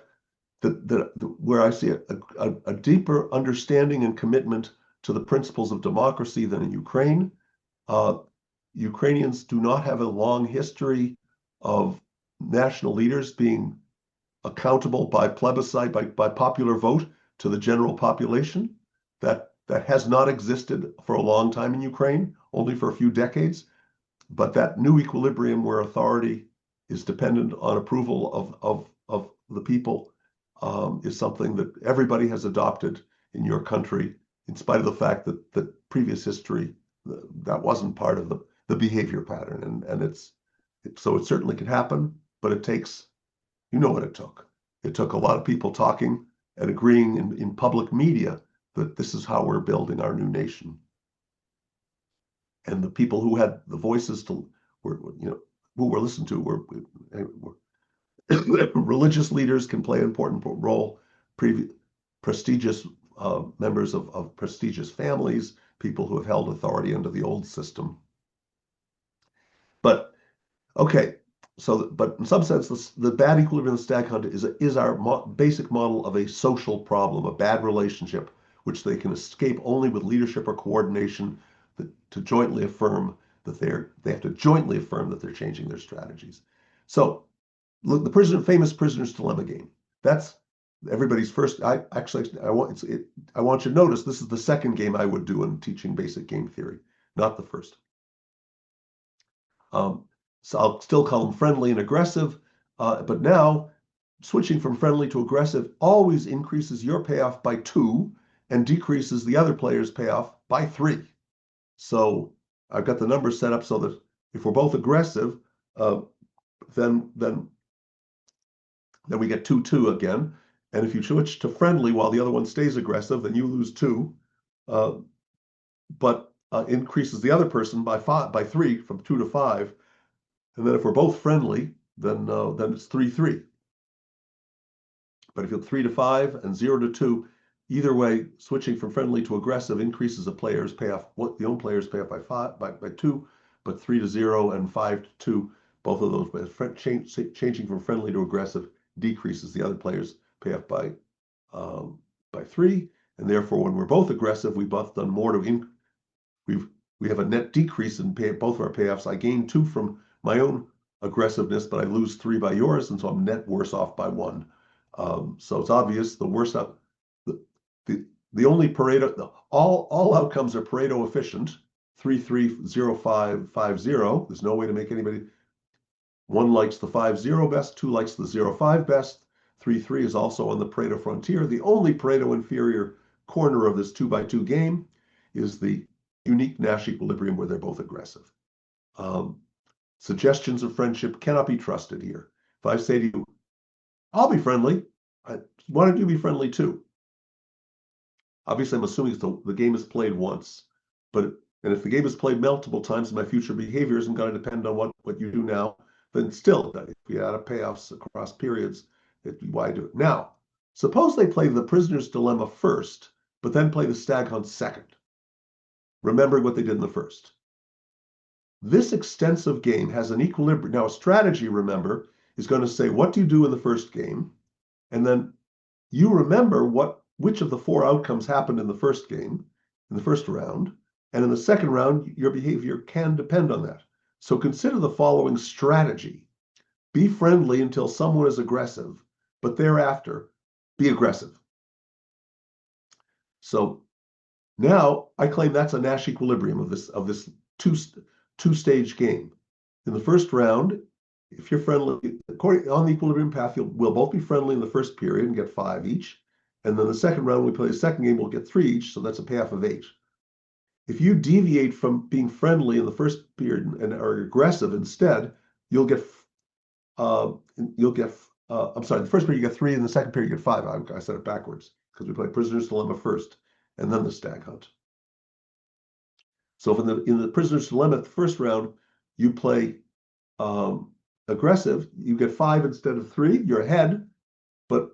where I see a deeper understanding and commitment to the principles of democracy than in Ukraine. Uh, Ukrainians do not have a long history of national leaders being accountable by plebiscite, by popular vote to the general population. That has not existed for a long time in Ukraine, only for a few decades. But that new equilibrium where authority is dependent on approval of the people is something that everybody has adopted in your country, in spite of the fact that previous history that wasn't part of the behavior pattern. So it certainly can happen, but it takes, you know what it took. It took a lot of people talking and agreeing in public media that this is how we're building our new nation. And the people who had the voices who were listened to were religious leaders can play an important role, prestigious members of prestigious families, people who have held authority under the old system. But okay, but in some sense, the bad equilibrium of the stag hunt is our basic model of a social problem, a bad relationship, which they can escape only with leadership or coordination to jointly affirm that they have to jointly affirm that they're changing their strategies. So look, the famous prisoner's dilemma game. That's everybody's first. I want you to notice this is the second game I would do in teaching basic game theory, not the first. So I'll still call them friendly and aggressive, but now switching from friendly to aggressive always increases your payoff by 2 and decreases the other player's payoff by 3. So I've got the numbers set up so that if we're both aggressive, then we get 2-2 again. And if you switch to friendly while the other one stays aggressive, then you lose 2, but increases the other person by 3 from 2 to 5. And then if we're both friendly, then it's 3-3. But if you're 3 to 5 and 0 to 2, either way, switching from friendly to aggressive increases the player's payoff, the own player's payoff by 2, but 3 to 0 and 5 to 2, both of those changing from friendly to aggressive decreases the other player's payoff by 3, and therefore when we're both aggressive, we've both done more to we have a net decrease in both of our payoffs. I gain 2 from my own aggressiveness, but I lose 3 by yours, and so I'm net worse off by 1. So it's obvious the worse out the only Pareto, all outcomes are Pareto efficient. 3-3-0-5-5-0. There's no way to make anybody. 1 likes the 5-0 best, 2 likes the 0-5 best. 3-3 is also on the Pareto frontier. The only Pareto inferior corner of this 2x2 game is the unique Nash equilibrium where they're both aggressive. Suggestions of friendship cannot be trusted here. If I say to you, I'll be friendly, why don't you be friendly too? Obviously, I'm assuming the game is played once, and if the game is played multiple times, my future behavior isn't going to depend on what you do now. Then still, if we add up payoffs across periods, why do it now? Suppose they play the prisoner's dilemma first, but then play the stag hunt second, remembering what they did in the first. This extensive game has an equilibrium. Now, a strategy, remember, is going to say, what do you do in the first game? And then you remember which of the 4 outcomes happened in the first game, in the first round, And in the second round, your behavior can depend on that. So consider the following strategy. Be friendly until someone is aggressive, but thereafter, be aggressive. So now I claim that's a Nash equilibrium of this two-stage game. In the first round, if you're friendly, on the equilibrium path, we'll both be friendly in the first period and get 5 each. And then the second round, when we play the second game, we'll get 3 each, so that's a payoff of 8. If you deviate from being friendly in the first period and are aggressive instead, you'll get I'm sorry, the first period you get 3, and the second period you get 5. I said it backwards because we play Prisoner's Dilemma first and then the Stag Hunt. So if in the Prisoner's Dilemma, the first round, you play aggressive, you get 5 instead of 3, you're ahead. But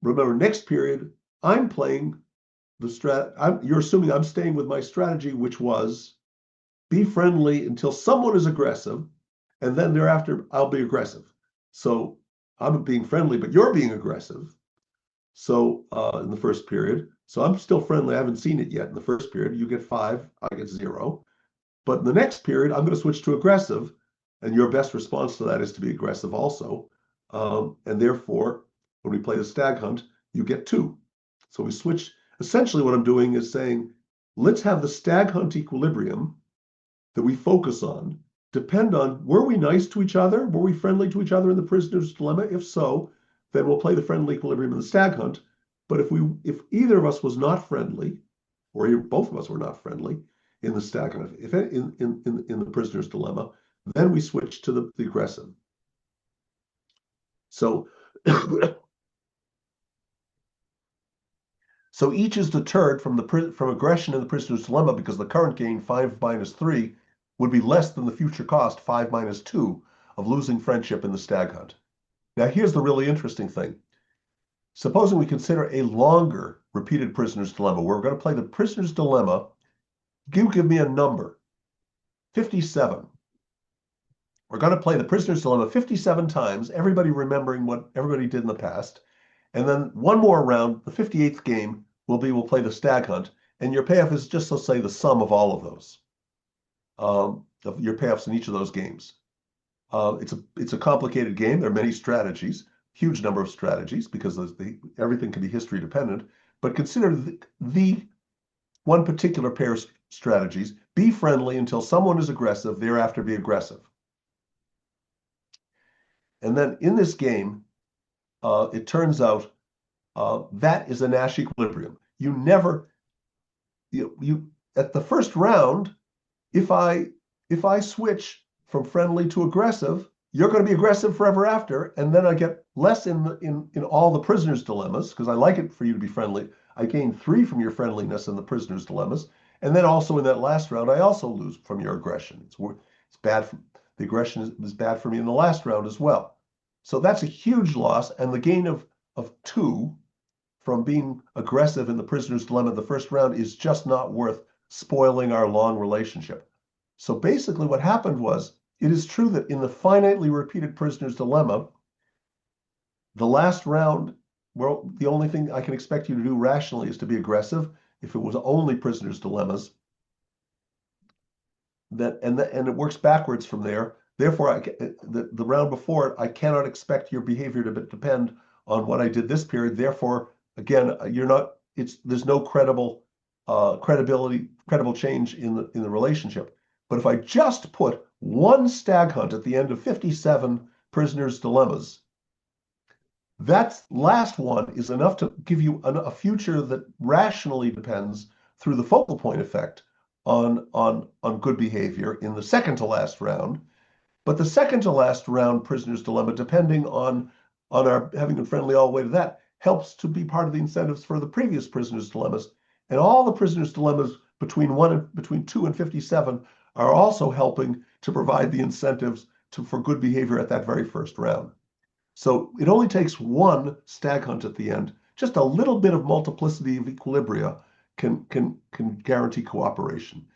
remember, next period, I'm playing you're assuming I'm staying with my strategy, which was be friendly until someone is aggressive, and then thereafter I'll be aggressive. So I'm being friendly, but you're being aggressive. So in the first period, so I'm still friendly. I haven't seen it yet. In the first period, you get 5, I get 0. But in the next period, I'm going to switch to aggressive, and your best response to that is to be aggressive also. And therefore, when we play the Stag Hunt, you get 2. So we switch. Essentially, what I'm doing is saying, let's have the Stag Hunt equilibrium that we focus on depend on, were we nice to each other? Were we friendly to each other in the Prisoner's Dilemma? If so, then we'll play the friendly equilibrium in the Stag Hunt. But if either of us was not friendly, or both of us were not friendly in the Stag Hunt, if in the Prisoner's Dilemma, then we switch to the aggressive. So So each is deterred from aggression in the Prisoner's Dilemma because the current gain, 5 minus 3, would be less than the future cost, 5 minus 2, of losing friendship in the Stag Hunt. Now here's the really interesting thing. Supposing we consider a longer repeated Prisoner's Dilemma, where we're going to play the Prisoner's Dilemma. You give me a number, 57. We're going to play the Prisoner's Dilemma 57 times, everybody remembering what everybody did in the past. And then one more round, the 58th game, we'll play the Stag Hunt, and your payoff is just, let's say, the sum of all of those, of your payoffs in each of those games. It's a complicated game. There are many strategies, huge number of strategies, because everything can be history dependent. But consider the one particular pair of strategies: be friendly until someone is aggressive, thereafter be aggressive. And then in this game, it turns out that is a Nash equilibrium. You at the first round, if I switch from friendly to aggressive, you're going to be aggressive forever after, and then I get less in all the Prisoner's Dilemmas because I like it for you to be friendly. I gain 3 from your friendliness in the Prisoner's Dilemmas, and then also in that last round, I also lose from your aggression. It's bad. The aggression is bad for me in the last round as well. So that's a huge loss, and the gain of 2 from being aggressive in the Prisoner's Dilemma in the first round is just not worth spoiling our long relationship. So basically what happened was, it is true that in the finitely repeated Prisoner's Dilemma, the last round, well, the only thing I can expect you to do rationally is to be aggressive. If it was only Prisoner's Dilemmas, and it works backwards from there. Therefore, the round before it, I cannot expect your behavior to depend on what I did this period. Therefore, again, there's no credible change in the relationship. But if I just put one Stag Hunt at the end of 57 Prisoner's Dilemmas, that last one is enough to give you a future that rationally depends through the focal point effect on good behavior in the second to last round. But the second to last round Prisoner's Dilemma, depending on our having been friendly all the way to that, helps to be part of the incentives for the previous Prisoner's Dilemmas. And all the Prisoner's Dilemmas between 2 and 57 are also helping to provide the incentives for good behavior at that very first round. So it only takes one Stag Hunt at the end. Just a little bit of multiplicity of equilibria can guarantee cooperation.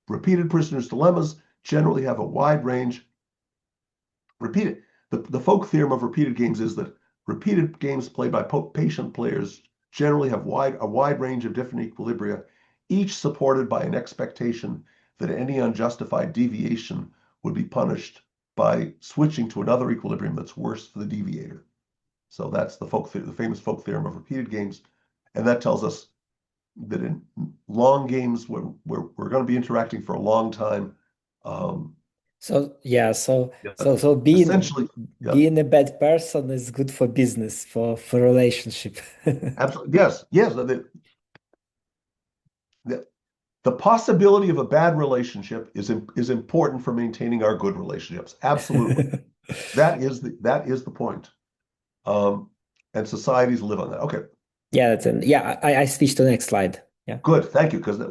Repeated Prisoner's Dilemmas generally have a wide range. The folk theorem of repeated games is that repeated games played by patient players generally have a wide range of different equilibria, each supported by an expectation that any unjustified deviation would be punished by switching to another equilibrium that's worse for the deviator. So that's the famous folk theorem of repeated games, and that tells us that in long games where we're going to be interacting for a long time. So yeah, Yeah, so essentially, yeah, being a bad person is good for business, for relationship. absolutely, yes, yes. The possibility of a bad relationship is important for maintaining our good relationships. Absolutely, that is the point. Um, and societies live on that. Okay, Yeah, yeah, I switched to the next slide. Yeah. good, thank you. Because I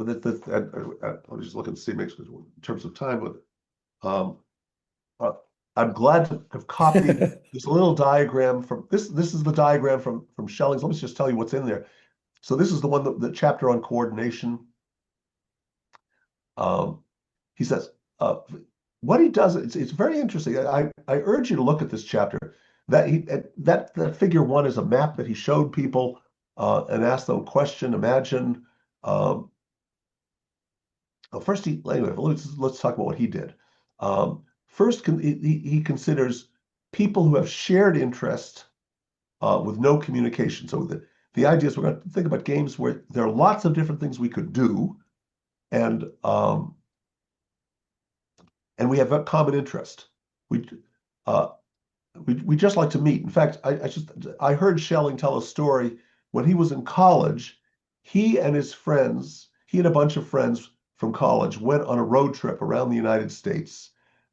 was just looking to see, make sure in terms of time, but uh, I'm glad to have copied this little diagram from this. This is the diagram from Schelling's. Let me just tell you what's in there. So this is the one, the chapter on coordination. Um, he says, uh, what he does, it's very interesting. I urge you to look at this chapter. That figure one is a map that he showed people and asked them a question. Imagine. Um, well, first, anyway, let's talk about what he did. First, he considers people who have shared interest with no communication. So the idea is we're going to think about games where there are lots of different things we could do, and um, and we have a common interest. We uh, we just like to meet. In fact, I heard Schelling tell a story when he was in college. He and his friends, he and a bunch of friends from college went on a road trip around the United States.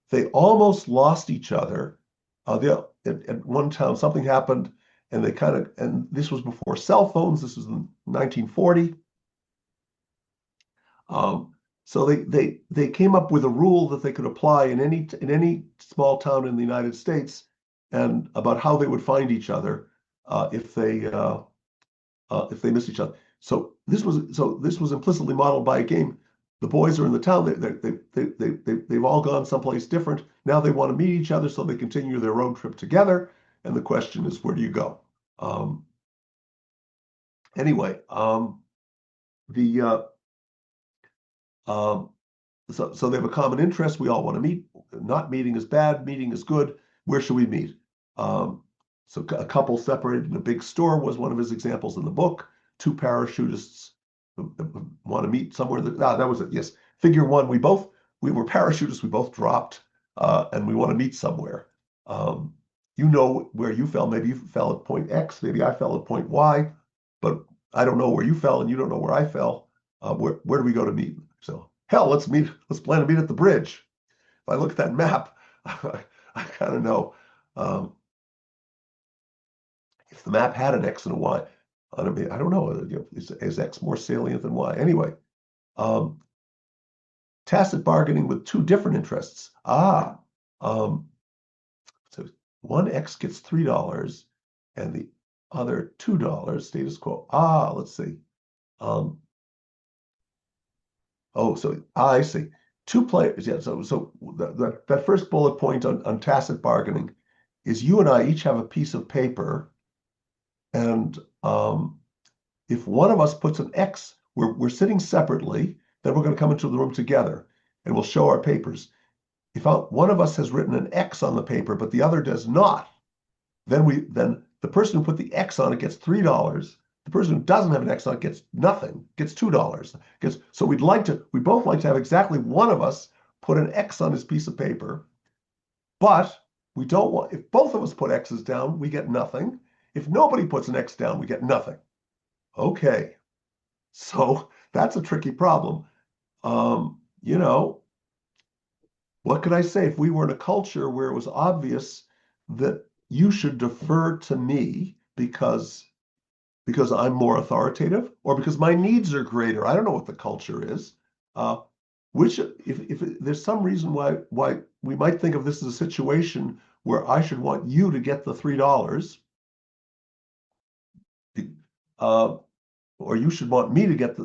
They almost lost each other. At one town, something happened, and this was before cell phones. This was in 1940. Um, so they came up with a rule that they could apply in any small town in the United States, and about how they would find each other uh, if they uh, if they missed each other. So this was implicitly modeled by a game. The boys are in the town. They've all gone someplace different. Now they want to meet each other, so they continue their road trip together. And the question is, where do you go? Anyway, the um, so they have a common interest. We all want to meet. Not meeting is bad. Meeting is good. Where should we meet? Um, so a couple separated in a big store was one of his examples in the book. Two parachutists want to meet somewhere. That was it. Yes, figure one. We were parachutists. We both dropped, and we want to meet somewhere. Um, you know where you fell. Maybe you fell at point X. Maybe I fell at point Y. But I don't know where you fell, and you don't know where I fell. Where do we go to meet? So hell, let's meet. Let's plan to meet at the bridge. If I look at that map, I kind of know if the map had an X and a Y. I don't know. Is X more salient than Y? Anyway, um, tacit bargaining with two different interests. So one X gets $3 and the other $2. Status quo. Let's see. Um, so I see. Two players. Yeah. So that first bullet point on tacit bargaining is you and I each have a piece of paper, and if one of us puts an X, we're sitting separately. Then we're going to come into the room together, and we'll show our papers. If one of us has written an X on the paper, but the other does not, then the person who put the X on it gets $3. The person who doesn't have an X on it gets nothing, gets $2. So we both like to have exactly one of us put an X on his piece of paper, but we don't want, if both of us put X's down, we get nothing. If nobody puts an X down, we get nothing. Okay, so that's a tricky problem. You know, what could I say? If we were in a culture where it was obvious that you should defer to me because I'm more authoritative or because my needs are greater. I don't know what the culture is. Which, if there's some reason why we might think of this as a situation where I should want you to get the $3, uh, or you should want me to get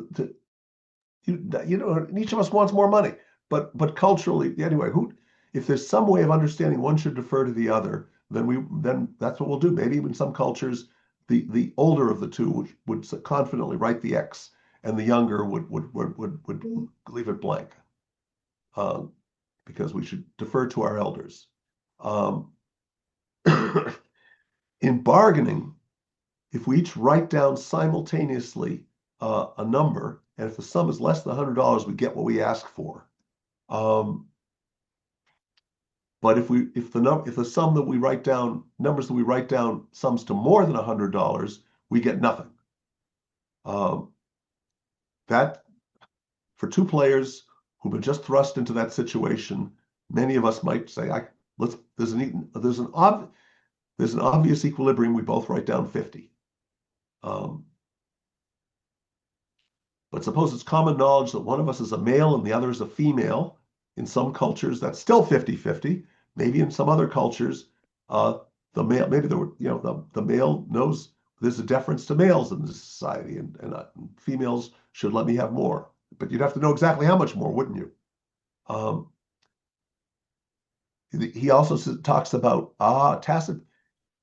each of us wants more money, but culturally, anyway, if there's some way of understanding one should defer to the other, then that's what we'll do. Maybe in some cultures, the older of the two would confidently write the X, and the younger would leave it blank, because we should defer to our elders. Um, in bargaining, if we each write down simultaneously a number, and if the sum is less than $100, we get what we ask for. But if the sum that we write down, numbers that we write down, sums to more than $100, we get nothing. That for two players who've been just thrust into that situation, many of us might say, there's an obvious equilibrium. We both write down 50. But suppose it's common knowledge that one of us is a male and the other is a female. In some cultures, that's still 50-50. Maybe in some other cultures, the male, maybe the male knows there's a deference to males in this society, and females should let me have more. But you'd have to know exactly how much more, wouldn't you? He also talks about tacit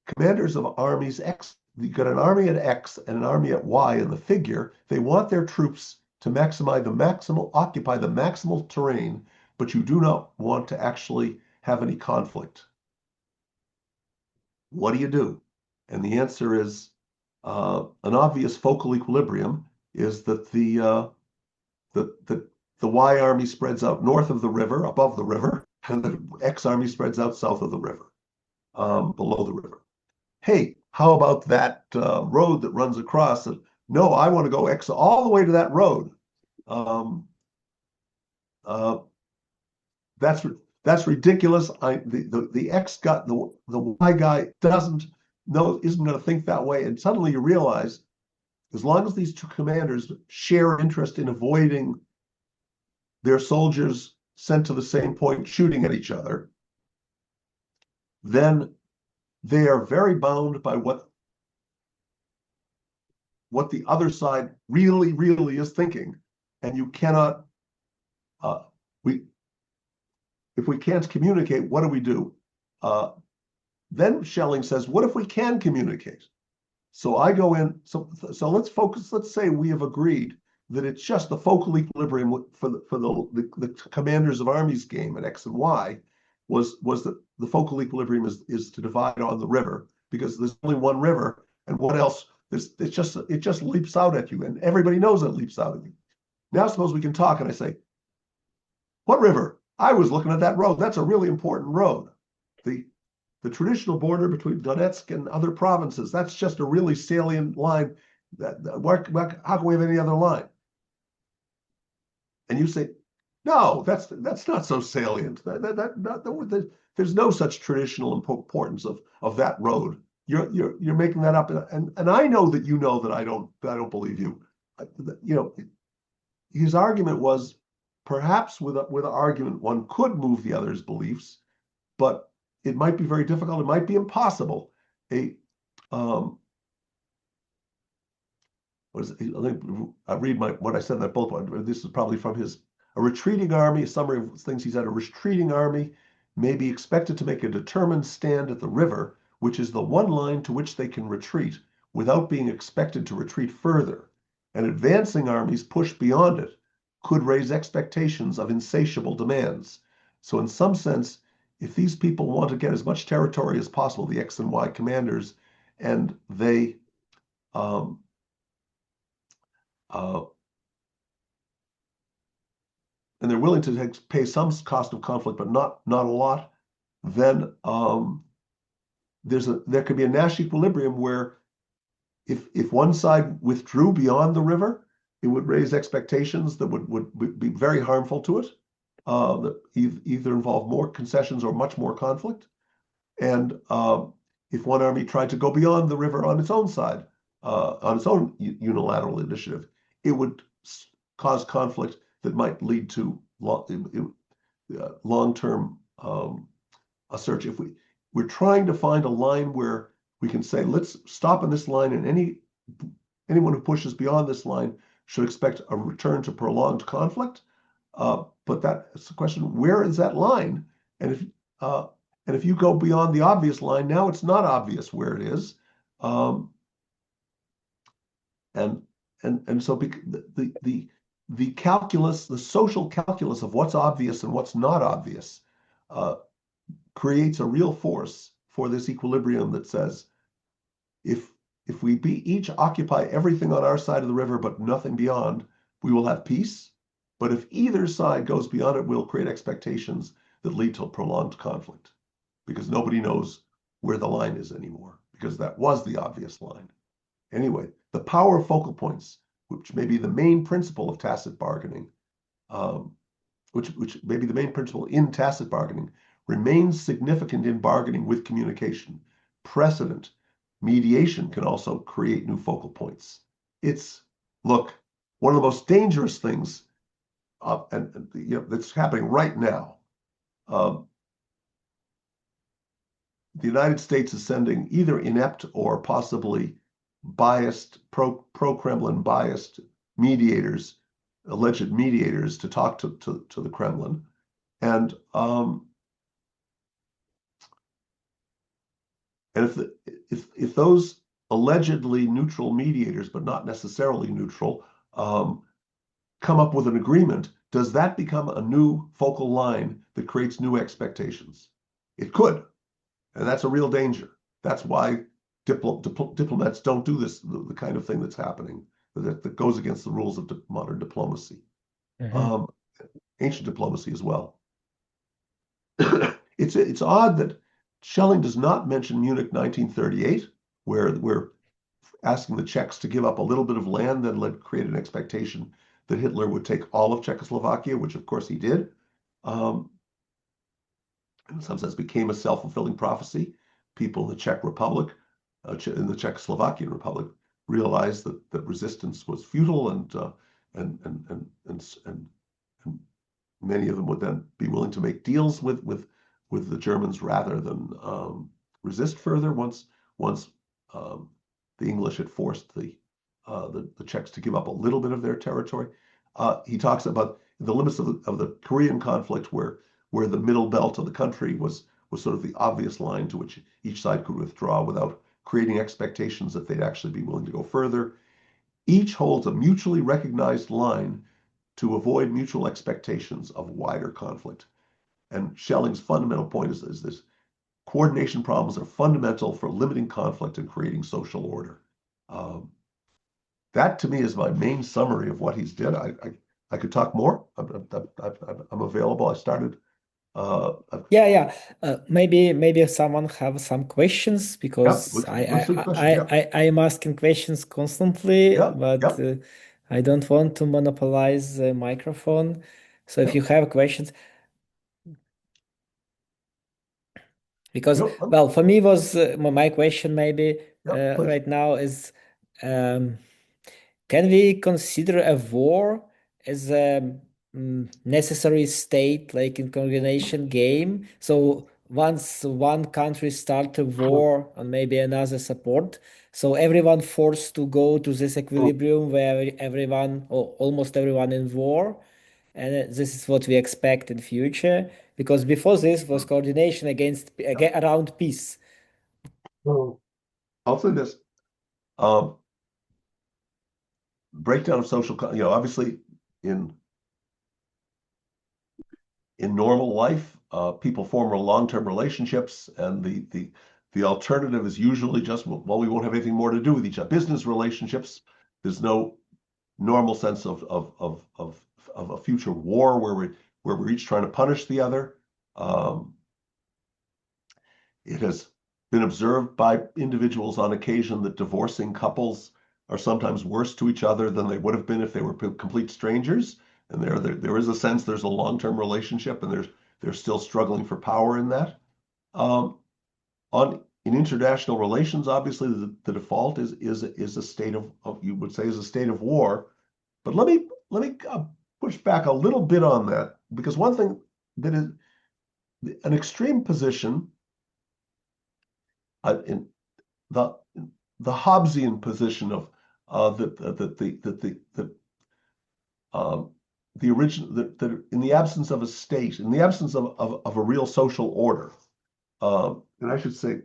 commanders of armies X. You've got an army at X and an army at Y in the figure. They want their troops to occupy the maximal terrain, but you do not want to actually have any conflict. What do you do? And the answer is an obvious focal equilibrium is that the Y army spreads out north of the river, above the river, and the X army spreads out south of the river, below the river. Hey, how about that road that runs across it? No, I want to go X all the way to that road. That's ridiculous. The X guy, the Y guy isn't going to think that way. And suddenly you realize, as long as these two commanders share interest in avoiding their soldiers sent to the same point shooting at each other, then they are very bound by what the other side really, really is thinking. And you cannot, if we can't communicate, what do we do? Then Schelling says, what if we can communicate? So I go in, so let's focus, let's say we have agreed that it's just the focal equilibrium for the commanders of armies game at X and Y was that the focal equilibrium is to divide on the river, because there's only one river, and what else? It just leaps out at you, and everybody knows it leaps out at you. Now suppose we can talk, and I say, what river? I was looking at that road. That's a really important road. The traditional border between Donetsk and other provinces, that's just a really salient line. How can we have any other line? And you say, no, that's not so salient. There's no such traditional importance of that road. You're making that up, and I know that you know that I don't believe you. His argument was, perhaps with an argument one could move the other's beliefs, but it might be very difficult. It might be impossible. I read what I said in that bullet point. This is probably from a retreating army. A summary of things he said: a retreating army may be expected to make a determined stand at the river, which is the one line to which they can retreat without being expected to retreat further. And advancing armies pushed beyond it could raise expectations of insatiable demands. So in some sense, if these people want to get as much territory as possible, the X and Y commanders, and they and they're willing to pay some cost of conflict, but not a lot, then there could be a Nash equilibrium where if one side withdrew beyond the river, it would raise expectations that would be very harmful to it, that either involve more concessions or much more conflict. And if one army tried to go beyond the river on its own side, on its own unilateral initiative, it would cause conflict that might lead to long-term search. If we're trying to find a line where we can say, let's stop on this line, and anyone who pushes beyond this line should expect a return to prolonged conflict. But that's the question: where is that line? And if you go beyond the obvious line, now it's not obvious where it is. And and so the calculus, the social calculus of what's obvious and what's not obvious, uh, creates a real force for this equilibrium that says if we each occupy everything on our side of the river but nothing beyond, we will have peace. But if either side goes beyond it, we'll create expectations that lead to prolonged conflict because nobody knows where the line is anymore because that was the obvious line. Anyway, the power of focal points, which may be the main principle of tacit bargaining, um, which may be the main principle in tacit bargaining, remains significant in bargaining with communication. Precedent, mediation can also create new focal points. It's, look, one of the most dangerous things, that's happening right now. The United States is sending either inept or possibly biased, pro-Kremlin biased mediators, alleged mediators, to talk to the Kremlin. And if those allegedly neutral mediators, but not necessarily neutral, come up with an agreement, does that become a new focal line that creates new expectations? It could, and that's a real danger. That's why diplomats don't do this, the kind of thing that's happening, that goes against the rules of modern diplomacy, ancient diplomacy as well. It's odd that Schelling does not mention Munich 1938, where we're asking the Czechs to give up a little bit of land that create an expectation that Hitler would take all of Czechoslovakia, which of course he did. In some sense became a self-fulfilling prophecy. People in the Czech Republic, in the Czechoslovakian Republic, realized that resistance was futile, and many of them would then be willing to make deals with the Germans rather than resist further. Once the English had forced the Czechs to give up a little bit of their territory. He talks about the limits of the Korean conflict, where the middle belt of the country was sort of the obvious line to which each side could withdraw without creating expectations that they'd actually be willing to go further. Each holds a mutually recognized line to avoid mutual expectations of wider conflict. And Schelling's fundamental point is this: coordination problems are fundamental for limiting conflict and creating social order. That to me is my main summary of what he's did. I could talk more. I'm available. I started. Yeah. Maybe someone have some questions Yeah, because let's do questions. Yeah, I am asking questions constantly, yeah, but yeah, I don't want to monopolize the microphone. So if yeah. you have questions, because No, well, for me was my question maybe yeah, please. right now is, um, can we consider a war as a necessary state, like in coordination game? So once one country start a war and maybe another support, so everyone forced to go to this equilibrium where everyone or almost everyone in war, and this is what we expect in future. Because before this was coordination around peace. I'll say this. Um, Breakdown of social, obviously in normal life, people form long-term relationships, and the alternative is usually just, well, we won't have anything more to do with each other. Business relationships, there's no normal sense of a future war where we're each trying to punish the other. It has been observed by individuals on occasion that divorcing couples are sometimes worse to each other than they would have been if they were complete strangers. And there is a sense there's a long-term relationship, and they're still struggling for power in that. In international relations, obviously the default is a state of you would say is a state of war. But let me push back a little bit on that, because one thing that is an extreme position in the Hobbesian position of the original that in the absence of a state, in the absence of a real social order, and I should say,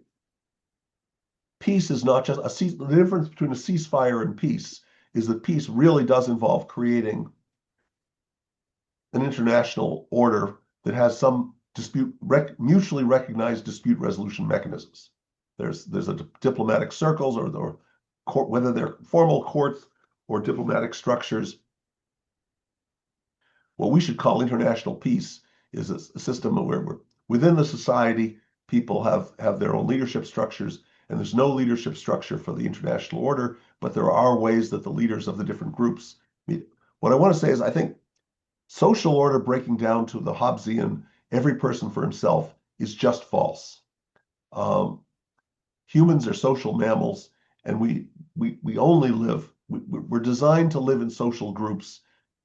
peace is not just the difference between a ceasefire and peace is that peace really does involve creating an international order that has some mutually recognized dispute resolution mechanisms. There's a diplomatic circles or court, whether they're formal courts or diplomatic structures. What we should call international peace is a system where within the society, people have their own leadership structures, and there's no leadership structure for the international order, but there are ways that the leaders of the different groups meet. What I want to say is I think social order breaking down to the Hobbesian, every person for himself, is just false. Humans are social mammals, and we only live, we're designed to live in social groups,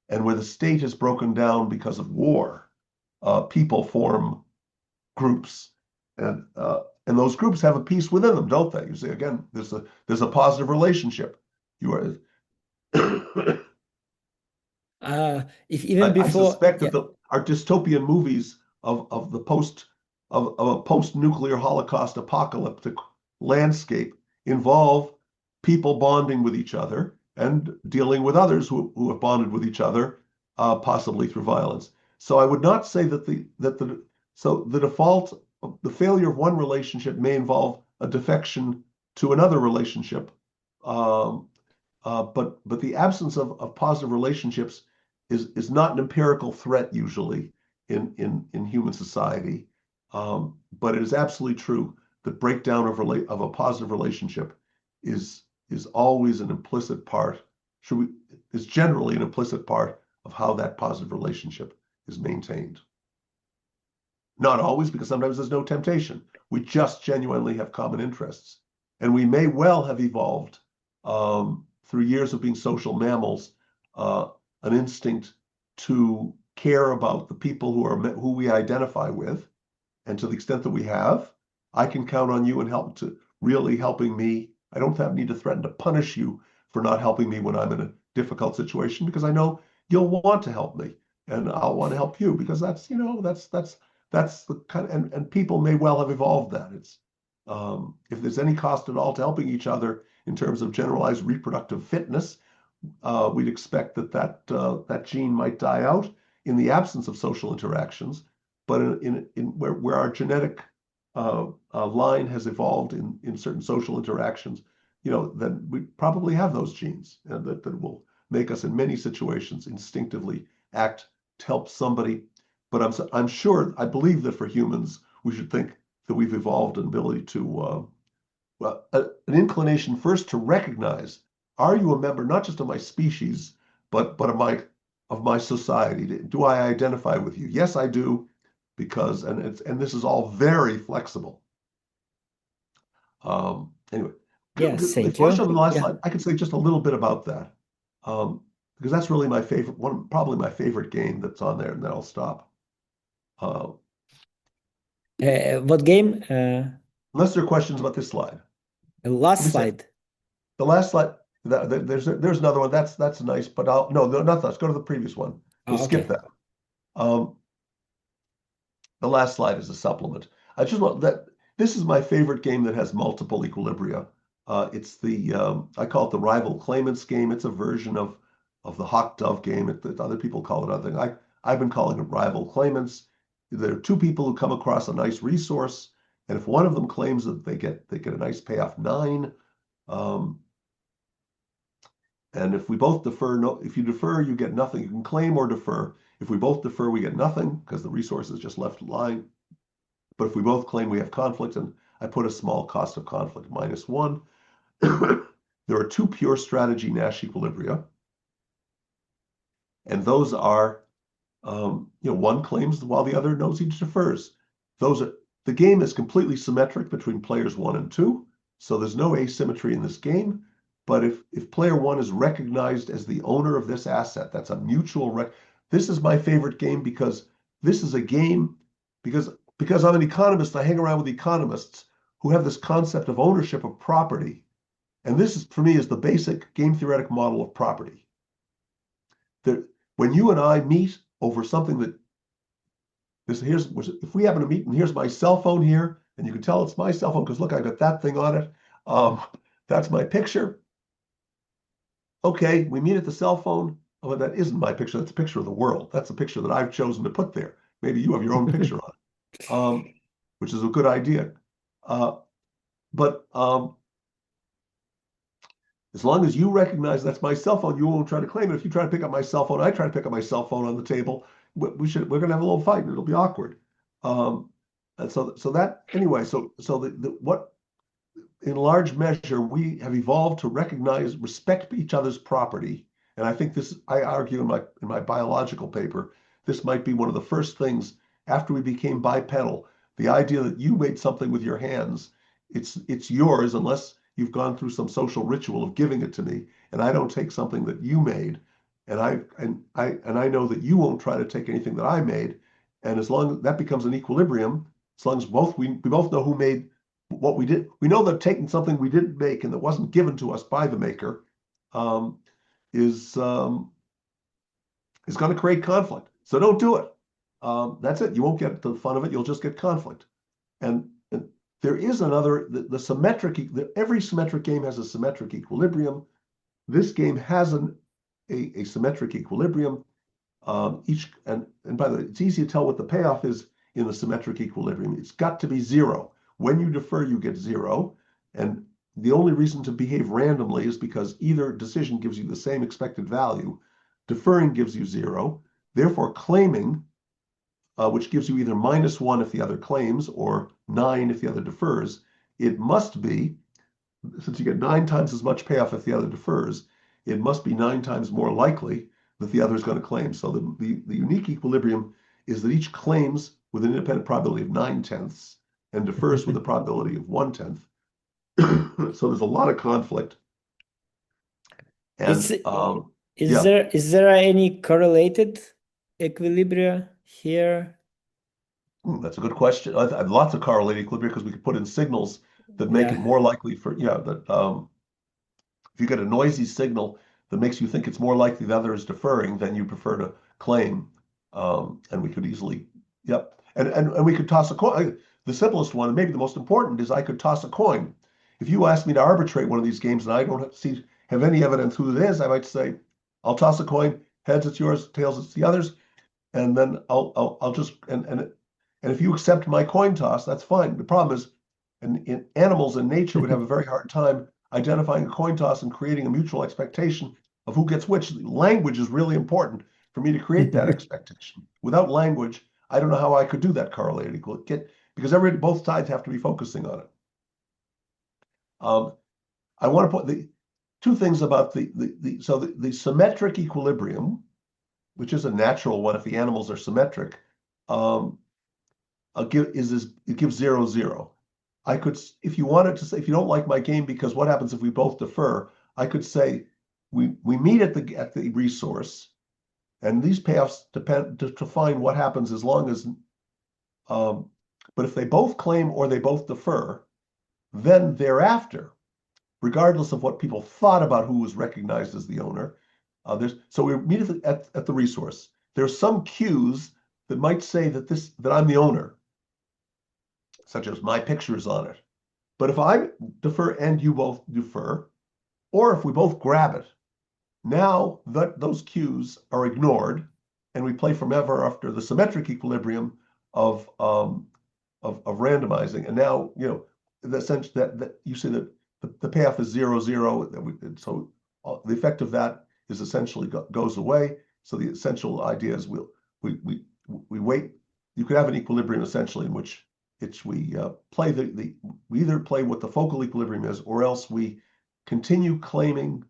and where the state is broken down because of war, people form groups, and those groups have a peace within them, don't they? You see, again, there's a positive relationship. You are. If even I before, suspect yeah, that our dystopian movies of the of a post-nuclear Holocaust apocalyptic landscape involve people bonding with each other and dealing with others who have bonded with each other, possibly through violence. So I would not say that the failure of one relationship may involve a defection to another relationship. Um, but the absence of positive relationships is not an empirical threat usually in human society. But it is absolutely true that breakdown of a positive relationship is always an implicit part, is generally an implicit part of how that positive relationship is maintained. Not always, because sometimes there's no temptation. We just genuinely have common interests. And we may well have evolved through years of being social mammals, an instinct to care about the people who we identify with. And to the extent that we have, I can count on you and helping me. I don't need to threaten to punish you for not helping me when I'm in a difficult situation, because I know you'll want to help me, and I'll want to help you, because that's the kind of, and people may well have evolved that. It's if there's any cost at all to helping each other in terms of generalized reproductive fitness, we'd expect that gene might die out in the absence of social interactions. But in where our genetic line has evolved in certain social interactions, then we probably have those genes, and that will make us in many situations instinctively act to help somebody. But I'm sure, I believe that for humans, we should think that we've evolved an ability to, an inclination first to recognize, are you a member not just of my species, but of my society? Do I identify with you? Yes, I do, because and this is all very flexible. Anyway, yes, thank before I show you. them the last Yeah. slide, I could say just a little bit about that, because that's really my favorite one, probably my favorite game that's on there, and then I'll stop. What game? Unless there are questions about this slide. Let Last me say slide. the last slide. There's another one that's nice, but no, not that. Let's go to the previous one. We'll Oh, skip okay. that. The last slide is a supplement. I just want that this is my favorite game that has multiple equilibria. It's I call it the rival claimants game. It's a version of the hawk dove game. Other people call it other thing. I've been calling it rival claimants. There are two people who come across a nice resource, and if one of them claims that they get a nice payoff 9, and if we both defer, no, if you defer, you get nothing. You can claim or defer. If we both defer, we get nothing because the resource is just left lying. But if we both claim we have conflict, and I put a small cost of conflict, -1. There are two pure strategy Nash equilibria. And those are, one claims while the other knows he defers. The game is completely symmetric between players 1 and 2. So there's no asymmetry in this game. But if player 1 is recognized as the owner of this asset, that's a mutual this is my favorite game, because this is a game, because I'm an economist, I hang around with economists who have this concept of ownership of property. And this is, for me, is the basic game theoretic model of property. When you and I meet over something if we happen to meet, and here's my cell phone here, and you can tell it's my cell phone because look, I got that thing on it. That's my picture. Okay, we meet at the cell phone. Oh, that isn't my picture. That's a picture of the world. That's a picture that I've chosen to put there. Maybe you have your own picture on it, which is a good idea. Uh, but as long as you recognize that's my cell phone, you won't try to claim it. If you try to pick up my cell phone, I try to pick up my cell phone on the table. We're going to have a little fight, and it'll be awkward. Um, and so that anyway. So the what in large measure, we have evolved to recognize, respect each other's property. And I think this, I argue in my biological paper, this might be one of the first things after we became bipedal. The idea that you made something with your hands, it's yours unless you've gone through some social ritual of giving it to me, and I don't take something that you made, and I know that you won't try to take anything that I made. And as long as that becomes an equilibrium, as long as we both know who made what we did, we know that taking something we didn't make and that wasn't given to us by the maker um, is um, is going to create conflict. So don't do it. That's it. You won't get the fun of it. You'll just get conflict. And there is another the symmetric. Every symmetric game has a symmetric equilibrium. This game has a symmetric equilibrium. And by the way, it's easy to tell what the payoff is in the symmetric equilibrium. It's got to be zero. When you defer, you get zero. And the only reason to behave randomly is because either decision gives you the same expected value. Deferring gives you zero. Therefore, claiming, which gives you either -1 if the other claims or 9 if the other defers, it must be, since you get 9 times as much payoff if the other defers, it must be 9 times more likely that the other is going to claim. So the unique equilibrium is that each claims with an independent probability of 9/10 and defers with a probability of 1/10. So there's a lot of conflict. Is And yeah, is there any correlated equilibria here? That's a good question. I have lots of correlated equilibria because we could put in signals that make it Yeah. more likely for, that if you get a noisy signal that makes you think it's more likely the other is deferring, then you prefer to claim. And we could easily, yep. And we could toss a coin. The simplest one, and maybe the most important, is I could toss a coin. If you ask me to arbitrate one of these games and I don't have any evidence who it is, I might say, I'll toss a coin, heads it's yours, tails it's the others, and then I'll just and if you accept my coin toss, that's fine. The problem is, in animals in nature would have a very hard time identifying a coin toss and creating a mutual expectation of who gets which. Language is really important for me to create that expectation. Without language, I don't know how I could do that correlated equal because both sides have to be focusing on it. I want to put the two things about the symmetric equilibrium, which is a natural one if the animals are symmetric. It gives 0/0. I could, if you wanted to say, if you don't like my game because what happens if we both defer, I could say we meet at the resource, and these payoffs depend to define what happens as long as but if they both claim or they both defer, then thereafter, regardless of what people thought about who was recognized as the owner, so we meet at the resource. There's some cues that might say that I'm the owner, such as my picture is on it. But if I defer and you both defer, or if we both grab it, now those cues are ignored, and we play forever after the symmetric equilibrium of randomizing. And now the sense that you say that the payoff is 0/0. So the effect of that is essentially goes away. So the essential idea is we wait. You could have an equilibrium essentially in which we play we either play what the focal equilibrium is, or else we continue claiming,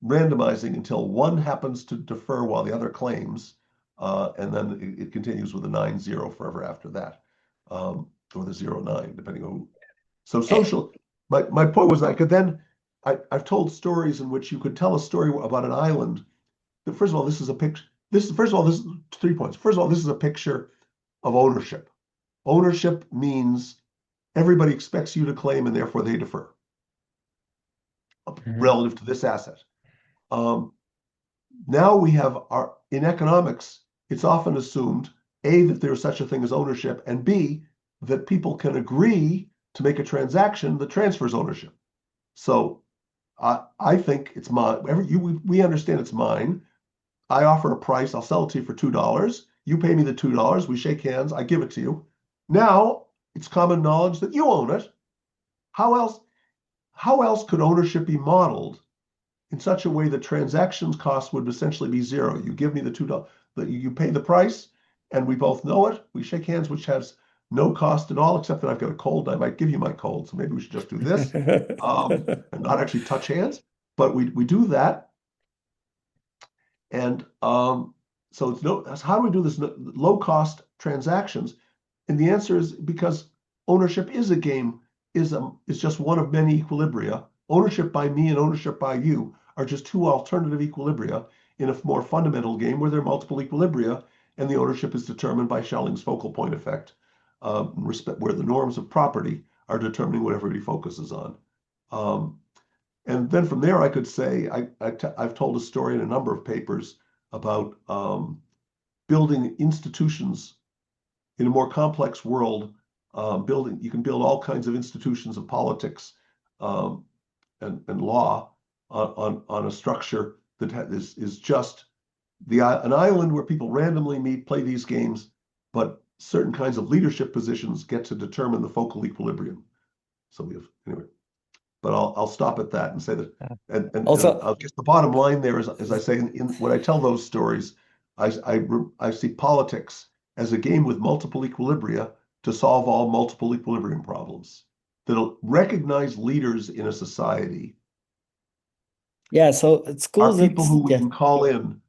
randomizing until one happens to defer while the other claims, and then it continues with a 9/0 forever after that, or the 0/9, depending on who. So social. My point was I could then I've told stories in which you could tell a story about an island. First of all, this is a picture. This is 3 points. First of all, this is a picture of ownership. Ownership means everybody expects you to claim and therefore they defer relative to this asset. Now we have in economics, it's often assumed, A, that there's such a thing as ownership, and B, that people can agree to make a transaction that transfers ownership. So I think it's mine. We understand it's mine. I offer a price. I'll sell it to you for $2. You pay me the $2. We shake hands. I give it to you. Now it's common knowledge that you own it. How else? How else could ownership be modeled in such a way that transactions costs would essentially be zero? You give me the $2, you pay the price, and we both know it. We shake hands, which has no cost at all, except that I've got a cold. I might give you my cold, so maybe we should just do this and not actually touch hands. But we do that, and so it's no. How do we do this low cost transactions? And the answer is because ownership is a game, is just one of many equilibria. Ownership by me and ownership by you are just two alternative equilibria in a more fundamental game where there are multiple equilibria, and the ownership is determined by Schelling's focal point effect, where the norms of property are determining what everybody focuses on. And then from there, I could say I've told a story in a number of papers about building institutions in a more complex world. You can build all kinds of institutions of politics um, and law on a structure that is just an island where people randomly meet, play these games, but certain kinds of leadership positions get to determine the focal equilibrium. So we have anyway. But I'll stop at that and say that, and Also, I guess the bottom line there is, as I say, when I tell those stories, I see politics as a game with multiple equilibria to solve all multiple equilibrium problems. That'll recognize leaders in a society yeah, so are schools people that, who we yeah. can call in.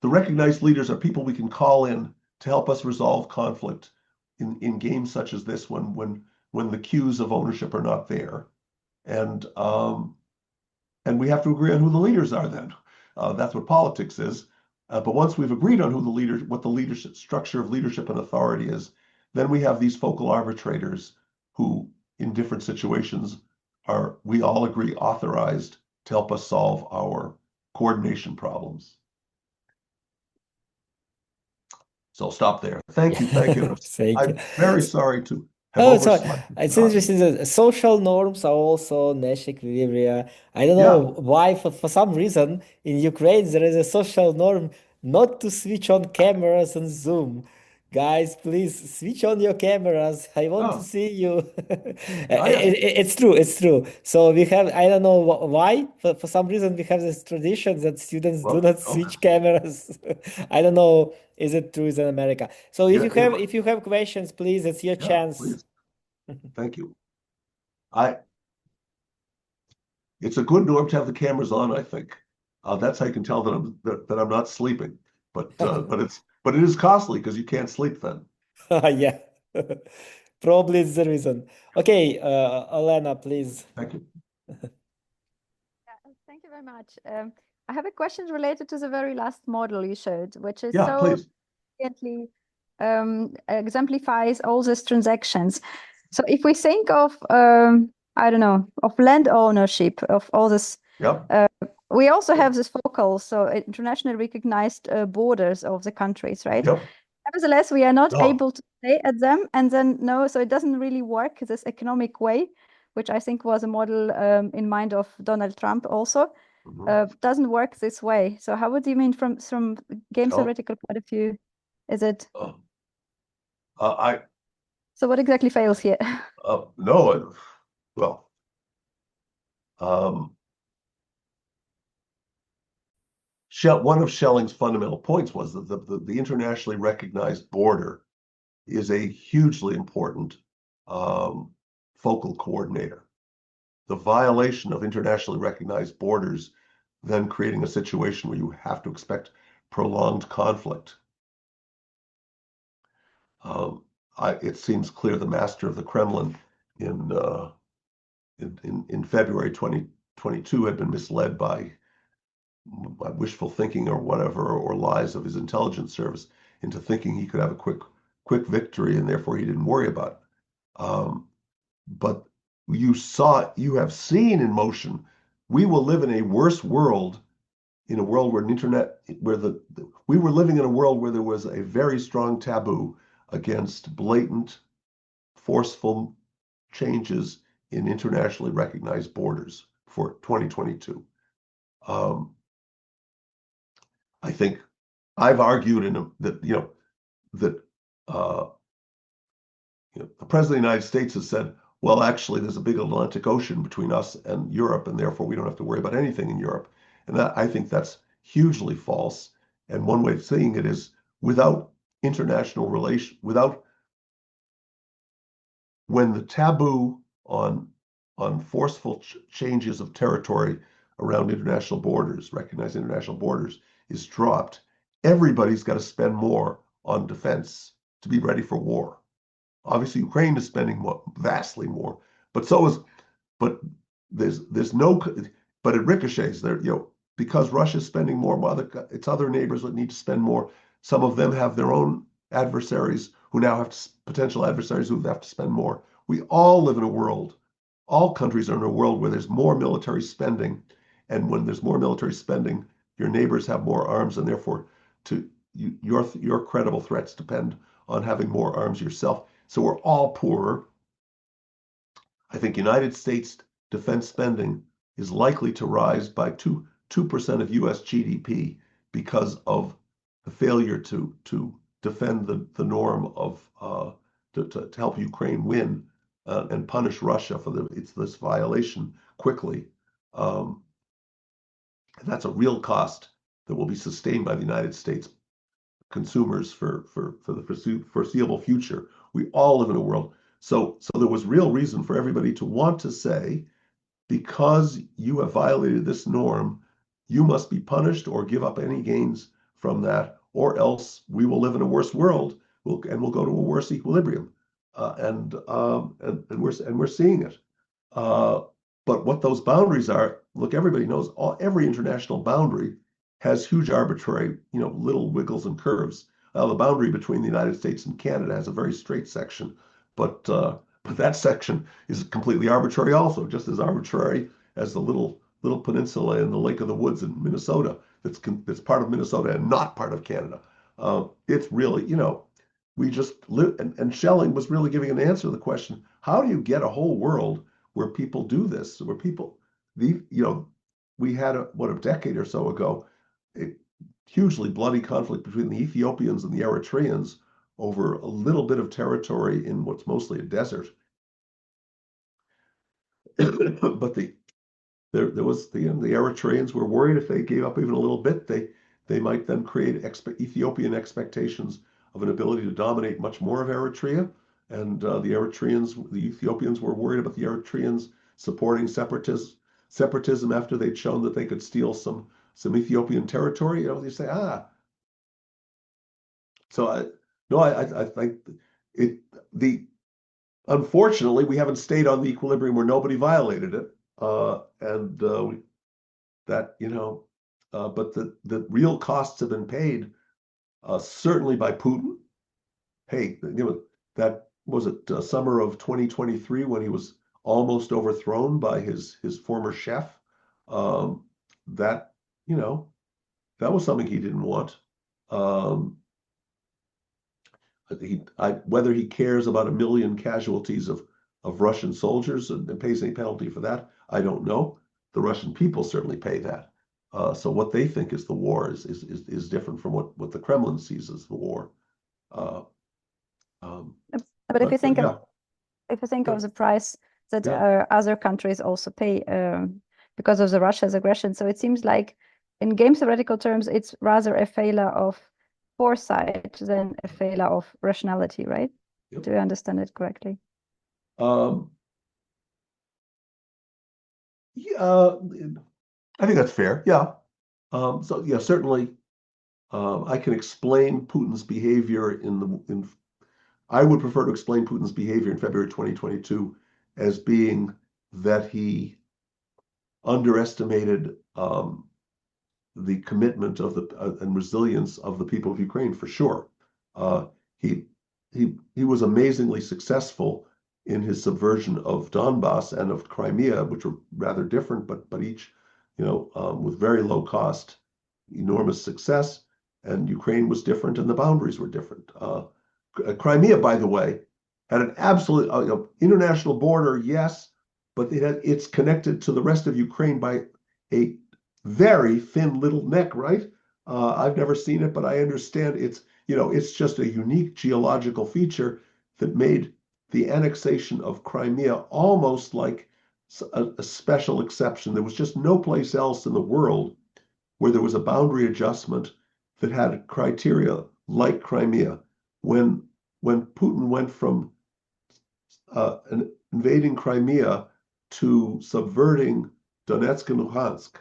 The recognized leaders are people we can call in to help us resolve conflict in games such as this when the cues of ownership are not there. And and we have to agree on who the leaders are then. That's what politics is. But once we've agreed on what the leadership structure of leadership and authority is, then we have these focal arbitrators who, in different situations, we all agree authorized to help us solve our coordination problems. So I'll stop there. Thank you. Thank you. I'm very sorry to have Oh, so overslept the it's time. interesting that social norms are also Nash equilibria. I don't know Yeah. why, for some reason, in Ukraine, there is a social norm not to switch on cameras and Zoom. Guys, please switch on your cameras. I want to Oh, see you. yeah. It's true, it's true. So we have, I don't know why, for some reason, we have this tradition that students do Well, not okay. switch cameras. I don't know, is it true in America? So Yeah. if you have questions, please, it's your Yeah. chance. Please. Thank you. I It's a good norm to have the cameras on, I think. That's how you can tell that I'm not sleeping. But it is costly because you can't sleep then. Yeah, probably it's the reason. Okay, Elena, please. Thank you. Thank you very much. I have a question related to the very last model you showed, which is Yeah, so please. brilliantly exemplifies all these transactions. So if we think of, I don't know, of land ownership, of all this, Yep. we also Yep. have this focal, so internationally recognized borders of the countries, right? Yep. Nevertheless, we are not No. able to stay at them, and then no, so it doesn't really work this economic way, which I think was a model in mind of Donald Trump also. Mhm. Doesn't work this way. So how would you mean from game No. theoretical point of view? Is it Uh, I so? What exactly fails here? no. Well, um, one of Schelling's fundamental points was that the internationally recognized border is a hugely important um, focal coordinator. The violation of internationally recognized borders, then creating a situation where you have to expect prolonged conflict. Um, it seems clear the master of the Kremlin in in February 2022 had been misled by wishful thinking or whatever, or lies of his intelligence service into thinking he could have a quick victory, and therefore he didn't worry about it. But you have seen in motion, we will live in a worse world, in a world where we were living in a world where there was a very strong taboo against blatant, forceful changes in internationally recognized borders for 2022. I think I've argued that the President of the United States has said, well, actually, there's a big Atlantic Ocean between us and Europe, and therefore we don't have to worry about anything in Europe. And I think that's hugely false. And one way of seeing it is without international relation, when the taboo on forceful changes of territory around international borders, recognized international borders, is dropped, everybody's got to spend more on defense to be ready for war. Obviously, Ukraine is spending vastly more, but there's no, but it ricochets there, because Russia's spending more, its other neighbors would need to spend more. Some of them have their own adversaries who now have potential adversaries who have to spend more. We all live in a world, all countries are in a world where there's more military spending, and when there's more military spending, your neighbors have more arms, and therefore, your credible threats depend on having more arms yourself. So we're all poorer. I think United States defense spending is likely to rise by 2% of US GDP because of the failure to defend the norm of to help Ukraine win and punish Russia for this violation quickly. That's a real cost that will be sustained by the United States consumers for the foreseeable future. We all live in a world. So there was real reason for everybody to want to say, because you have violated this norm, you must be punished or give up any gains from that, or else we will live in a worse world, and we'll go to a worse equilibrium. And we're seeing it. But what those boundaries are, look, everybody knows every international boundary has huge arbitrary, little wiggles and curves. The boundary between the United States and Canada has a very straight section, but that section is completely arbitrary also, just as arbitrary as the little peninsula in the Lake of the Woods in Minnesota that's part of Minnesota and not part of Canada. It's really, we just live, and Schelling was really giving an answer to the question, how do you get a whole world where people do this, where people, we had a decade or so ago, a hugely bloody conflict between the Ethiopians and the Eritreans over a little bit of territory in what's mostly a desert. But the Eritreans were worried if they gave up even a little bit, they might then create Ethiopian expectations of an ability to dominate much more of Eritrea. And the Ethiopians were worried about the Eritreans supporting separatism after they'd shown that they could steal some Ethiopian territory. They say, So I think unfortunately, we haven't stayed on the equilibrium where nobody violated it, but the real costs have been paid, certainly by Putin. Hey, that was it, summer of 2023 when he was almost overthrown by his former chef. That was something he didn't want. Whether he cares about 1 million casualties of Russian soldiers and pays any penalty for that, I don't know. The Russian people certainly pay that. So what they think is the war is different from what the Kremlin sees as the war. But if you think of the price that other countries also pay because of Russia's aggression, so it seems like in game theoretical terms, it's rather a failure of foresight than a failure of rationality, right? Yep. Do I understand it correctly? Yeah, I think that's fair. Yeah. So yeah, certainly, I can explain Putin's behavior I would prefer to explain Putin's behavior in February 2022 as being that he underestimated the commitment of and resilience of the people of Ukraine, for sure. He was amazingly successful in his subversion of Donbass and of Crimea, which were rather different, but each, with very low cost, enormous success. And Ukraine was different, and the boundaries were different. Crimea, by the way, had an absolute international border, yes, but it's connected to the rest of Ukraine by a very thin little neck, right? I've never seen it, but I understand it's just a unique geological feature that made the annexation of Crimea almost like a special exception. There was just no place else in the world where there was a boundary adjustment that had criteria like Crimea. When Putin went from invading Crimea to subverting Donetsk and Luhansk,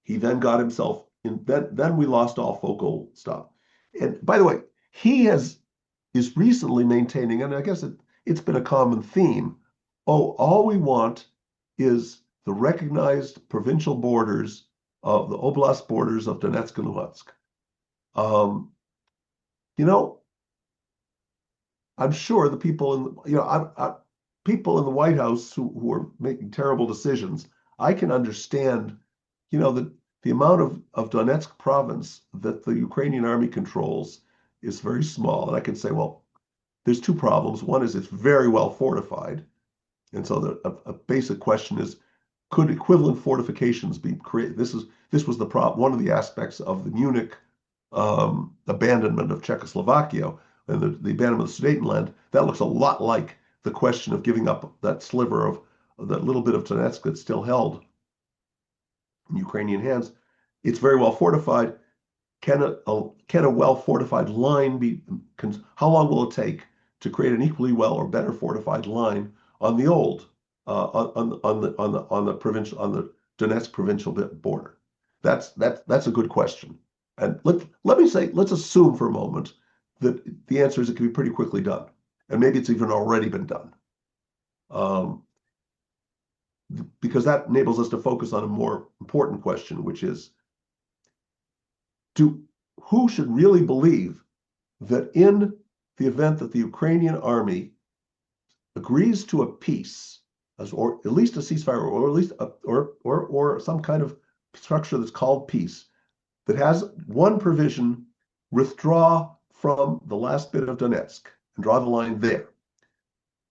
he then got himself in. Then we lost all focal stop. And by the way, he is recently maintaining, and I guess it's been a common theme. Oh, all we want is the recognized provincial borders of the oblast borders of Donetsk and Luhansk. You know, I'm sure the people people in the White House who are making terrible decisions, I can understand, the amount of Donetsk province that the Ukrainian army controls is very small. And I can say, well, there's two problems. One is it's very well fortified. And so a basic question is, could equivalent fortifications be created? This was one of the aspects of the Munich abandonment of Czechoslovakia and the abandonment of Sudetenland. That looks a lot like the question of giving up that sliver of that little bit of Donetsk that's still held in Ukrainian hands. It's very well fortified. Can a well fortified line be? How long will it take to create an equally well or better fortified line on the old on the Donetsk provincial border? That's a good question. And let me say, let's assume for a moment that the answer is it can be pretty quickly done, and maybe it's even already been done, because that enables us to focus on a more important question, which is, who should really believe that in the event that the Ukrainian army agrees to a peace, or at least a ceasefire, or at least or some kind of structure that's called peace, that has one provision: withdraw from the last bit of Donetsk and draw the line there.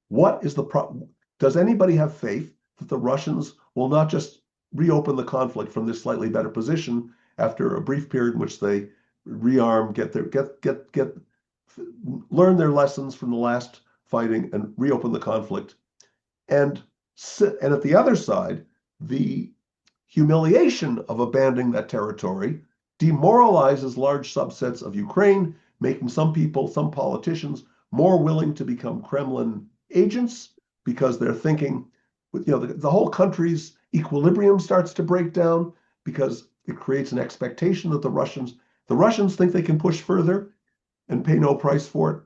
What is the problem? Does anybody have faith that the Russians will not just reopen the conflict from this slightly better position after a brief period in which they rearm, learn their lessons from the last fighting and reopen the conflict? And at the other side, the humiliation of abandoning that territory demoralizes large subsets of Ukraine, making some politicians more willing to become Kremlin agents, because they're thinking, the whole country's equilibrium starts to break down, because it creates an expectation that the Russians think they can push further and pay no price for it.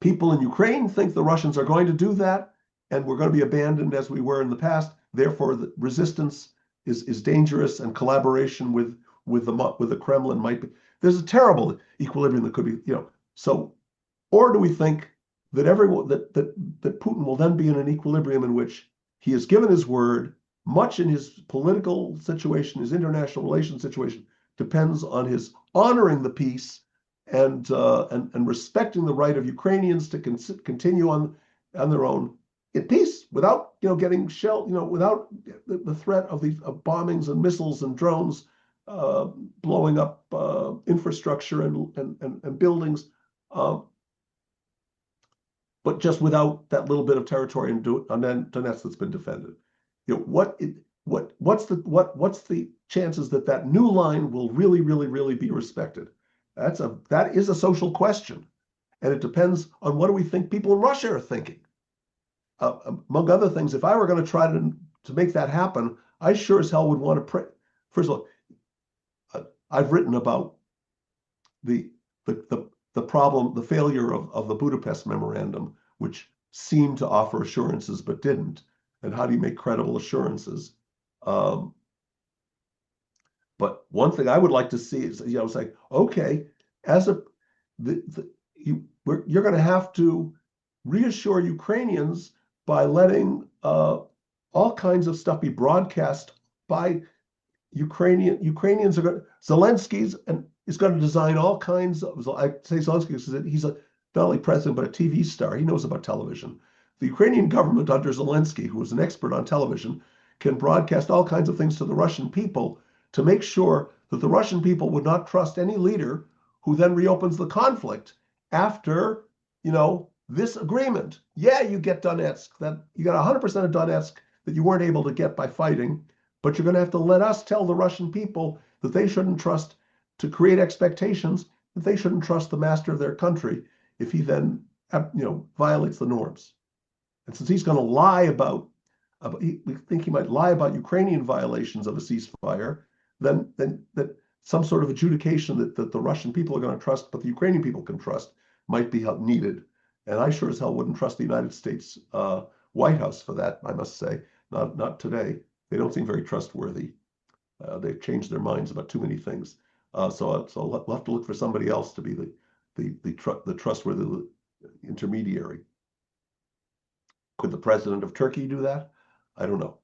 People in Ukraine think the Russians are going to do that, and we're going to be abandoned as we were in the past. Therefore, the resistance is dangerous, and collaboration with the Kremlin might be. There's a terrible equilibrium that could be, So, or do we think that that Putin will then be in an equilibrium in which he has given his word? Much in his political situation, his international relations situation, depends on his honoring the peace and respecting the right of Ukrainians to continue on their own in peace, without getting shelled, without the threat of bombings and missiles and drones blowing up infrastructure and buildings, but just without that little bit of territory on Donetsk that's been defended. What's the chances that new line will really be respected? That is a social question, and it depends on what do we think people in Russia are thinking. Among other things, if I were going to try to make that happen, I sure as hell would want to pray. First of all, I've written about the problem, the failure of the Budapest Memorandum, which seemed to offer assurances but didn't. And how do you make credible assurances? But one thing I would like to see is, say, okay, you're going to have to reassure Ukrainians by letting all kinds of stuff be broadcast by Ukrainians. Zelensky's is going to design all kinds of. I say Zelensky because he's not only president but a TV star. He knows about television. the Ukrainian government under Zelensky, who is an expert on television, can broadcast all kinds of things to the Russian people to make sure that the Russian people would not trust any leader who then reopens the conflict after, this agreement. Yeah, you get Donetsk, that you got 100% of Donetsk that you weren't able to get by fighting, but you're going to have to let us tell the Russian people that they shouldn't trust, to create expectations that they shouldn't trust the master of their country if he then, violates the norms. And since he's going to lie we think he might lie about Ukrainian violations of a ceasefire, then that some sort of adjudication that the Russian people are going to trust, but the Ukrainian people can trust, might be needed. And I sure as hell wouldn't trust the United States White House for that, I must say. Not today. They don't seem very trustworthy. They've changed their minds about too many things. So we'll have to look for somebody else to be the trustworthy intermediary. Could the president of Turkey do that? I don't know.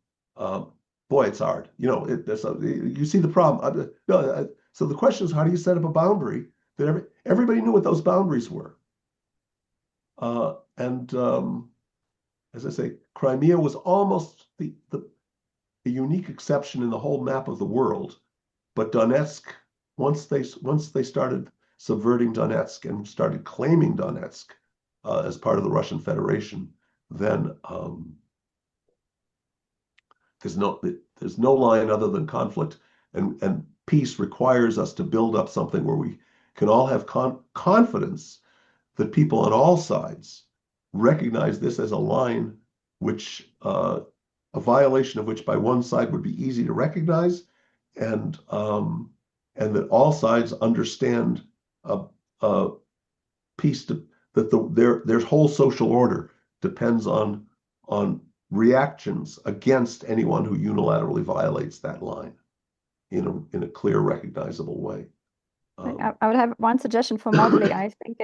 Boy, it's hard. You see the problem. So the question is, how do you set up a boundary that everybody knew what those boundaries were? As I say, Crimea was almost the unique exception in the whole map of the world. But Donetsk, once they started subverting Donetsk and started claiming Donetsk as part of the Russian Federation, then there's no line other than conflict, and peace requires us to build up something where we can all have confidence that people on all sides recognize this as a line which a violation of which by one side would be easy to recognize, and that all sides understand peace that their whole social order depends on reactions against anyone who unilaterally violates that line in a clear, recognizable way. I would have one suggestion for modeling. I think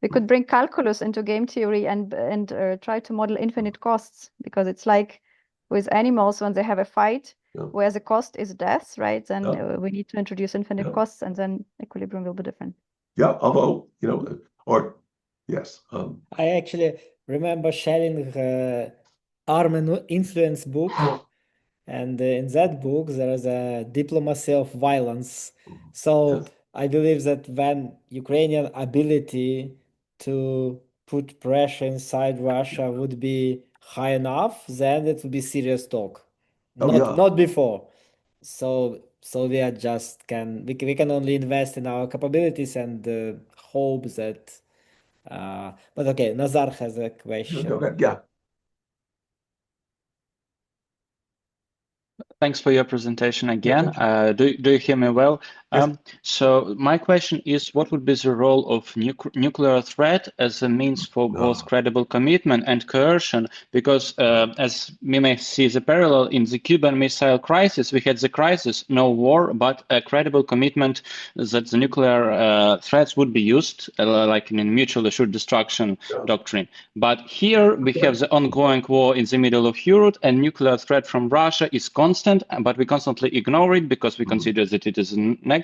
we could bring calculus into game theory and try to model infinite costs, because it's like with animals when they have a fight, where the cost is death, right? Then we need to introduce infinite costs, and then equilibrium will be different. Yeah, although yes. I actually remember sharing Arm and Influence book, and in that book there is a diplomacy of violence. So I believe that when Ukrainian ability to put pressure inside Russia would be high enough, then it would be serious talk. Not before. So we are just we can only invest in our capabilities and hope that. But okay, Nazar has a question. Okay, yeah. Thanks for your presentation again. Do you hear me well? Yes. So my question is, what would be the role of nuclear threat as a means for both credible commitment and coercion? Because as we may see the parallel in the Cuban Missile Crisis, we had the crisis, no war, but a credible commitment that the nuclear threats would be used, like in a mutual assured destruction doctrine. But here we have the ongoing war in the middle of Europe, and nuclear threat from Russia is constant, but we constantly ignore it because we consider that it is negligible.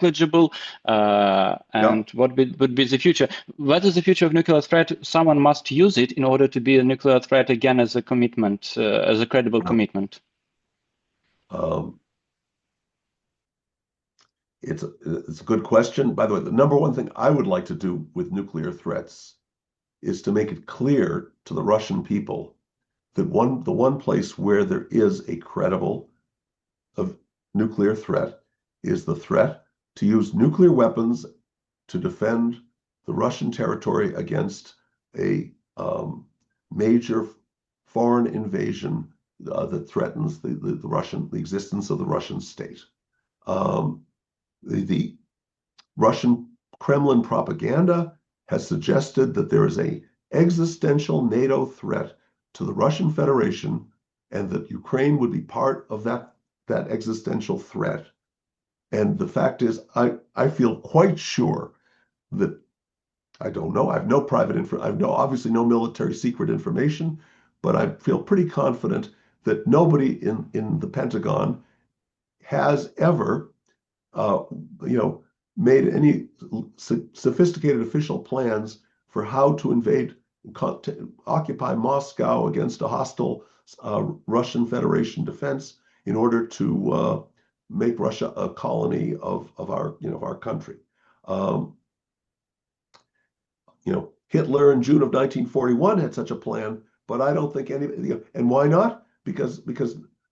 And what would be the future? What is the future of nuclear threat? Someone must use it in order to be a nuclear threat again as a commitment, as a credible commitment. It's a good question. By the way, the number one thing I would like to do with nuclear threats is to make it clear to the Russian people that the one place where there is a credible nuclear threat is the threat to use nuclear weapons to defend the Russian territory against a major foreign invasion that threatens the existence of the Russian state. The Russian Kremlin propaganda has suggested that there is an existential NATO threat to the Russian Federation, and that Ukraine would be part of that existential threat. And the fact is, I feel quite sure that, I don't know, I have no private info, I have obviously no military secret information, but I feel pretty confident that nobody in the Pentagon has ever made any sophisticated official plans for how to invade occupy Moscow against a hostile Russian Federation defense in order to make Russia a colony of our country. Hitler in June of 1941 had such a plan, but I don't think anybody. And why not? Because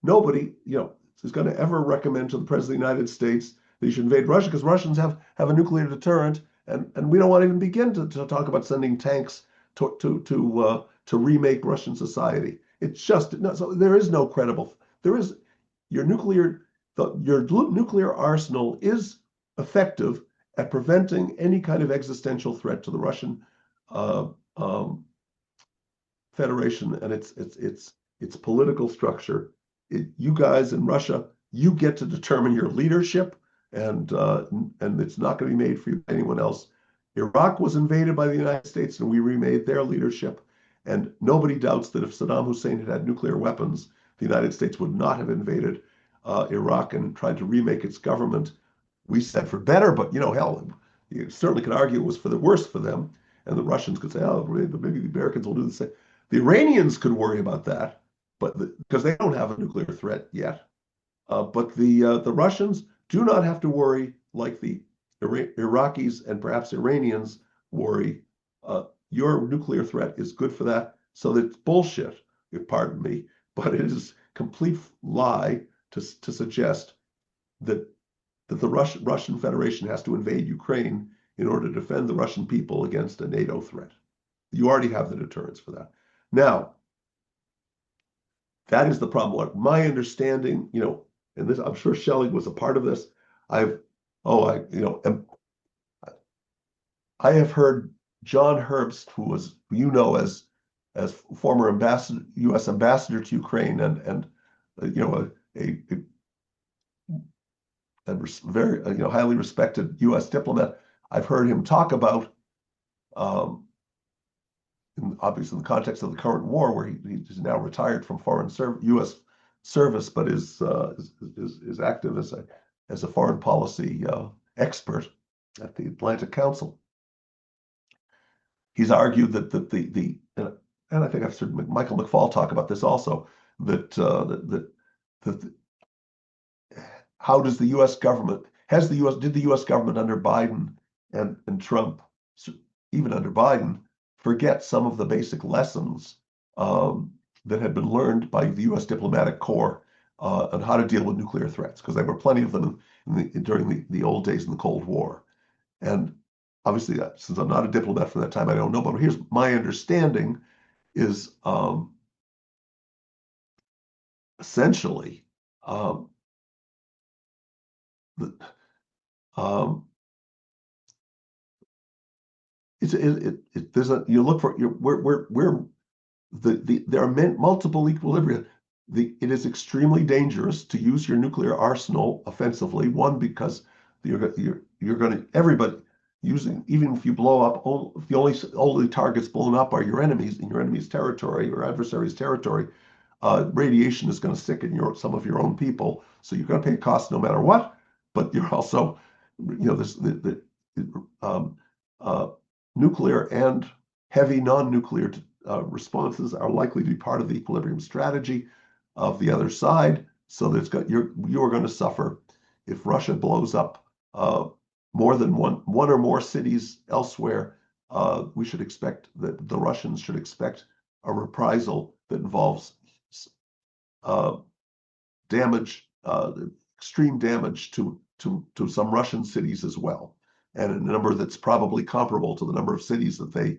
nobody is going to ever recommend to the President of the United States that he should invade Russia, because Russians have a nuclear deterrent, and we don't want to even begin to talk about sending tanks to remake Russian society. It's just no. So there is no credible. There is your nuclear arsenal is effective at preventing any kind of existential threat to the Russian Federation and its political structure. You guys in Russia, you get to determine your leadership, and it's not going to be made for you by anyone else. Iraq was invaded by the United States, and we remade their leadership. And nobody doubts that if Saddam Hussein had had nuclear weapons, the United States would not have invaded Iraq and tried to remake its government. We said for better, but hell, you certainly could argue it was for the worse for them. And the Russians could say, oh, maybe the Americans will do the same. The Iranians could worry about that, but because they don't have a nuclear threat yet. But the Russians do not have to worry like the Iraqis and perhaps Iranians worry. Your nuclear threat is good for that. So that's bullshit, pardon me, but it is complete lie to suggest that the Russian Federation has to invade Ukraine in order to defend the Russian people against a NATO threat. You already have the deterrence for that. Now, that is the problem. What my understanding, and this, I'm sure Shelley was a part of this. I have heard John Herbst, who was, as former U.S. ambassador to Ukraine and a very highly respected U.S. diplomat. I've heard him talk about, obviously in the context of the current war, where he's now retired from U.S. service, but is active as a foreign policy expert at the Atlantic Council. He's argued that and I think I've heard Michael McFaul talk about this also, that how does the U.S. government, did the U.S. government under Biden and Trump, even under Biden, forget some of the basic lessons that had been learned by the U.S. diplomatic corps on how to deal with nuclear threats? Because there were plenty of them during the old days in the Cold War. And obviously, since I'm not a diplomat from that time, I don't know, but here's my understanding is essentially there are multiple equilibria. It is extremely dangerous to use your nuclear arsenal offensively. One, because you're going to everybody using, even if you blow up, if the only targets blown up are your enemies in your enemy's territory or adversary's territory, radiation is going to stick in some of your own people. So you're going to pay a cost no matter what. But you're also, nuclear and heavy non-nuclear responses are likely to be part of the equilibrium strategy of the other side. So you are going to suffer if Russia blows up more than one or more cities elsewhere. We should expect that the Russians should expect a reprisal that involves damage, extreme damage to some Russian cities as well, and a number that's probably comparable to the number of cities that they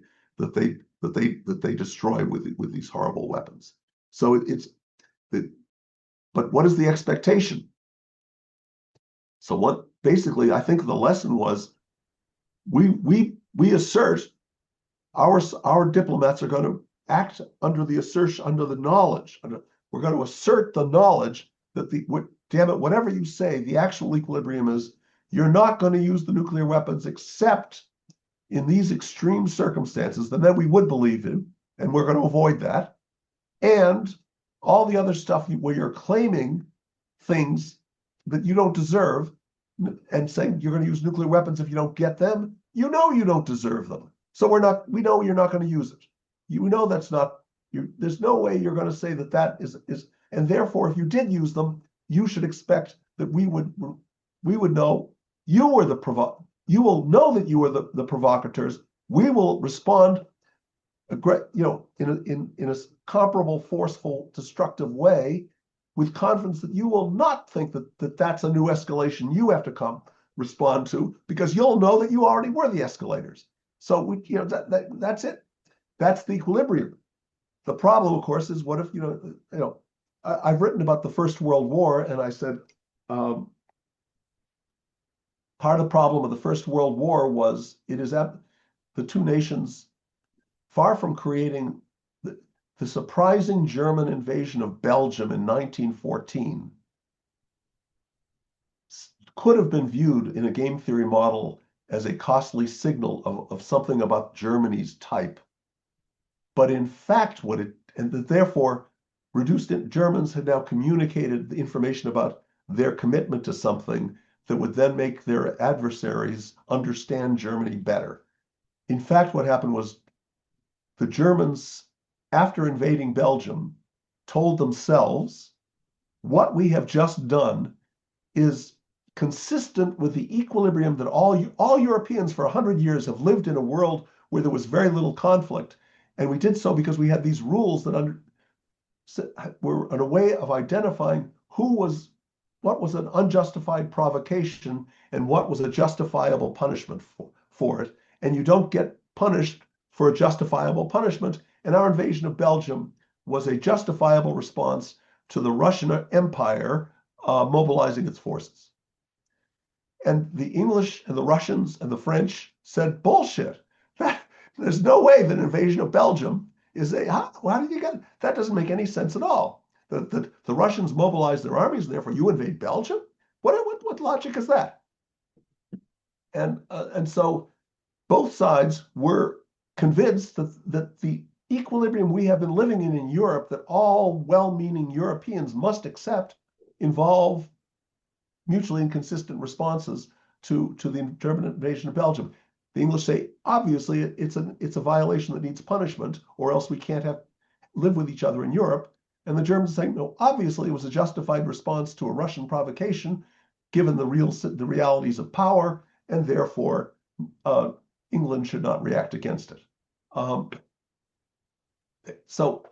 destroy with these horrible weapons. So but what is the expectation? So basically, I think the lesson was we assert our diplomats are going to act under the knowledge. We're going to assert the knowledge that damn it, whatever you say, the actual equilibrium is you're not going to use the nuclear weapons except in these extreme circumstances, then we would believe in, and we're going to avoid that. And all the other stuff where you're claiming things that you don't deserve and saying you're going to use nuclear weapons if you don't get them, you know you don't deserve them. So we know you're not going to use it. You know that's not, there's no way you're going to say that that is, and therefore, if you did use them, you should expect that we would know you were you will know that you were the provocateurs. We will respond, in a comparable, forceful, destructive way, with confidence that you will not think that that's a new escalation you have to respond to, because you'll know that you already were the escalators. So that's it. That's the equilibrium. The problem, of course, is what if I've written about the First World War, and I said part of the problem of the First World War was it is at the two nations, far from creating the surprising German invasion of Belgium in 1914, could have been viewed in a game theory model as a costly signal of something about Germany's type. But in fact, therefore, Germans had now communicated the information about their commitment to something that would then make their adversaries understand Germany better. In fact, what happened was the Germans, after invading Belgium, told themselves, what we have just done is consistent with the equilibrium that all Europeans for 100 years have lived in, a world where there was very little conflict. And we did so because we had these rules that were a way of identifying what was an unjustified provocation and what was a justifiable punishment for it. And you don't get punished for a justifiable punishment. And our invasion of Belgium was a justifiable response to the Russian Empire mobilizing its forces. And the English and the Russians and the French said, bullshit. There's no way that an invasion of Belgium is how did you get that? Doesn't make any sense at all. The Russians mobilized their armies, and therefore you invade Belgium? What logic is that? And so both sides were convinced that the equilibrium we have been living in Europe, that all well-meaning Europeans must accept, involve mutually inconsistent responses to the German invasion of Belgium. The English say, obviously, it's a violation that needs punishment, or else we can't live with each other in Europe. And the Germans say, no, obviously it was a justified response to a Russian provocation, given the realities of power, and therefore England should not react against it. So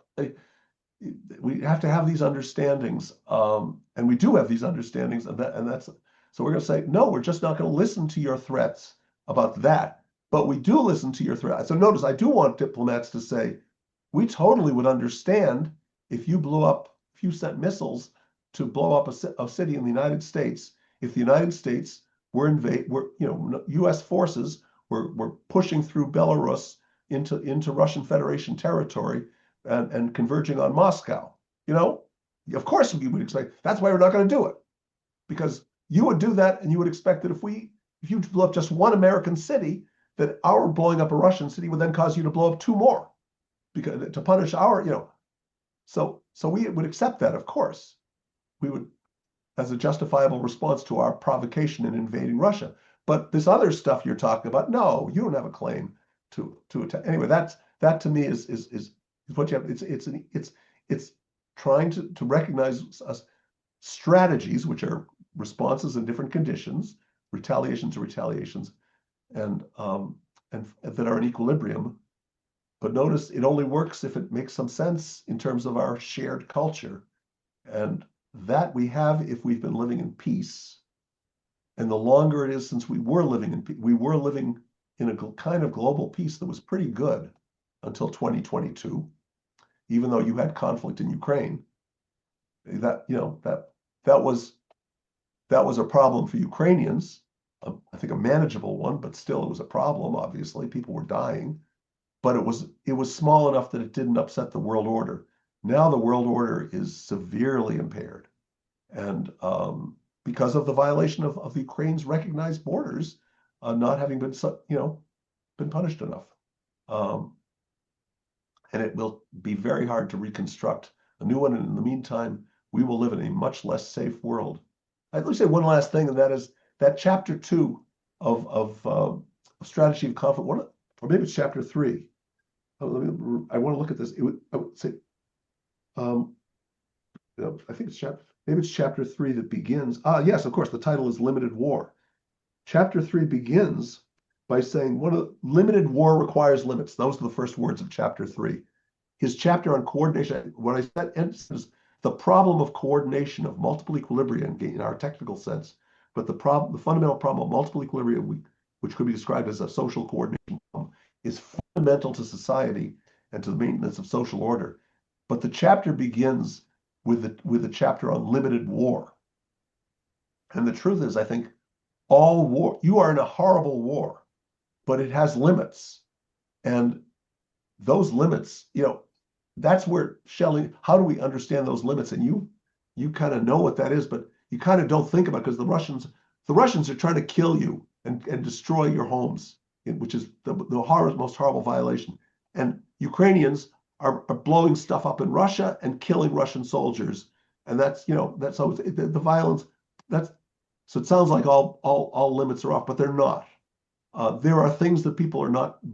we have to have these understandings, and we do have these understandings, so we're going to say, no, we're just not going to listen to your threats about that, but we do listen to your threats. So notice, I do want diplomats to say, we totally would understand if you sent missiles to blow up a city in the United States, if the United States U.S. forces were pushing through Belarus into Russian Federation territory and converging on Moscow. Of course we would expect. That's why we're not going to do it, because you would do that, and you would expect that if you blew up just one American city, that our blowing up a Russian city would then cause you to blow up two more, because to punish our, So we would accept that, of course. We would, as a justifiable response to our provocation in invading Russia. But this other stuff you're talking about, no, you don't have a claim to attack. Anyway, that to me is what you have. It's trying to recognize strategies, which are responses in different conditions, retaliations, and that are in equilibrium. But notice, it only works if it makes some sense in terms of our shared culture. And that we have if we've been living in peace. And the longer it is since we were living in peace, we were living in a kind of global peace that was pretty good until 2022, even though you had conflict in Ukraine. That was a problem for Ukrainians. I think a manageable one, but still it was a problem. Obviously, people were dying. But it was small enough that it didn't upset the world order. Now the world order is severely impaired, and because of the violation of Ukraine's recognized borders, not having been punished enough, and it will be very hard to reconstruct a new one. And in the meantime, we will live in a much less safe world. I'd like to say one last thing, and that is that chapter 2 of Strategy of Conflict, or maybe it's chapter 3. I want to look at this. I would say, I think it's maybe it's chapter 3 that begins. Yes, of course, the title is Limited War. Chapter 3 begins by saying limited war requires limits. Those are the first words of chapter 3. His chapter on coordination, what I said, emphasizes the problem of coordination of multiple equilibria in our technical sense, but the fundamental problem of multiple equilibria, which could be described as a social coordination problem, is fundamental to society and to the maintenance of social order. But the chapter begins with the chapter on limited war. And the truth is, I think, all war, you are in a horrible war, but it has limits. And those limits, that's where Shelley, how do we understand those limits? And you kind of know what that is, but you kind of don't think about it because the Russians are trying to kill you and destroy your homes, which is the most horrible violation. And Ukrainians are blowing stuff up in Russia and killing Russian soldiers. And that's always the violence. So it sounds like all limits are off, but they're not. There are things that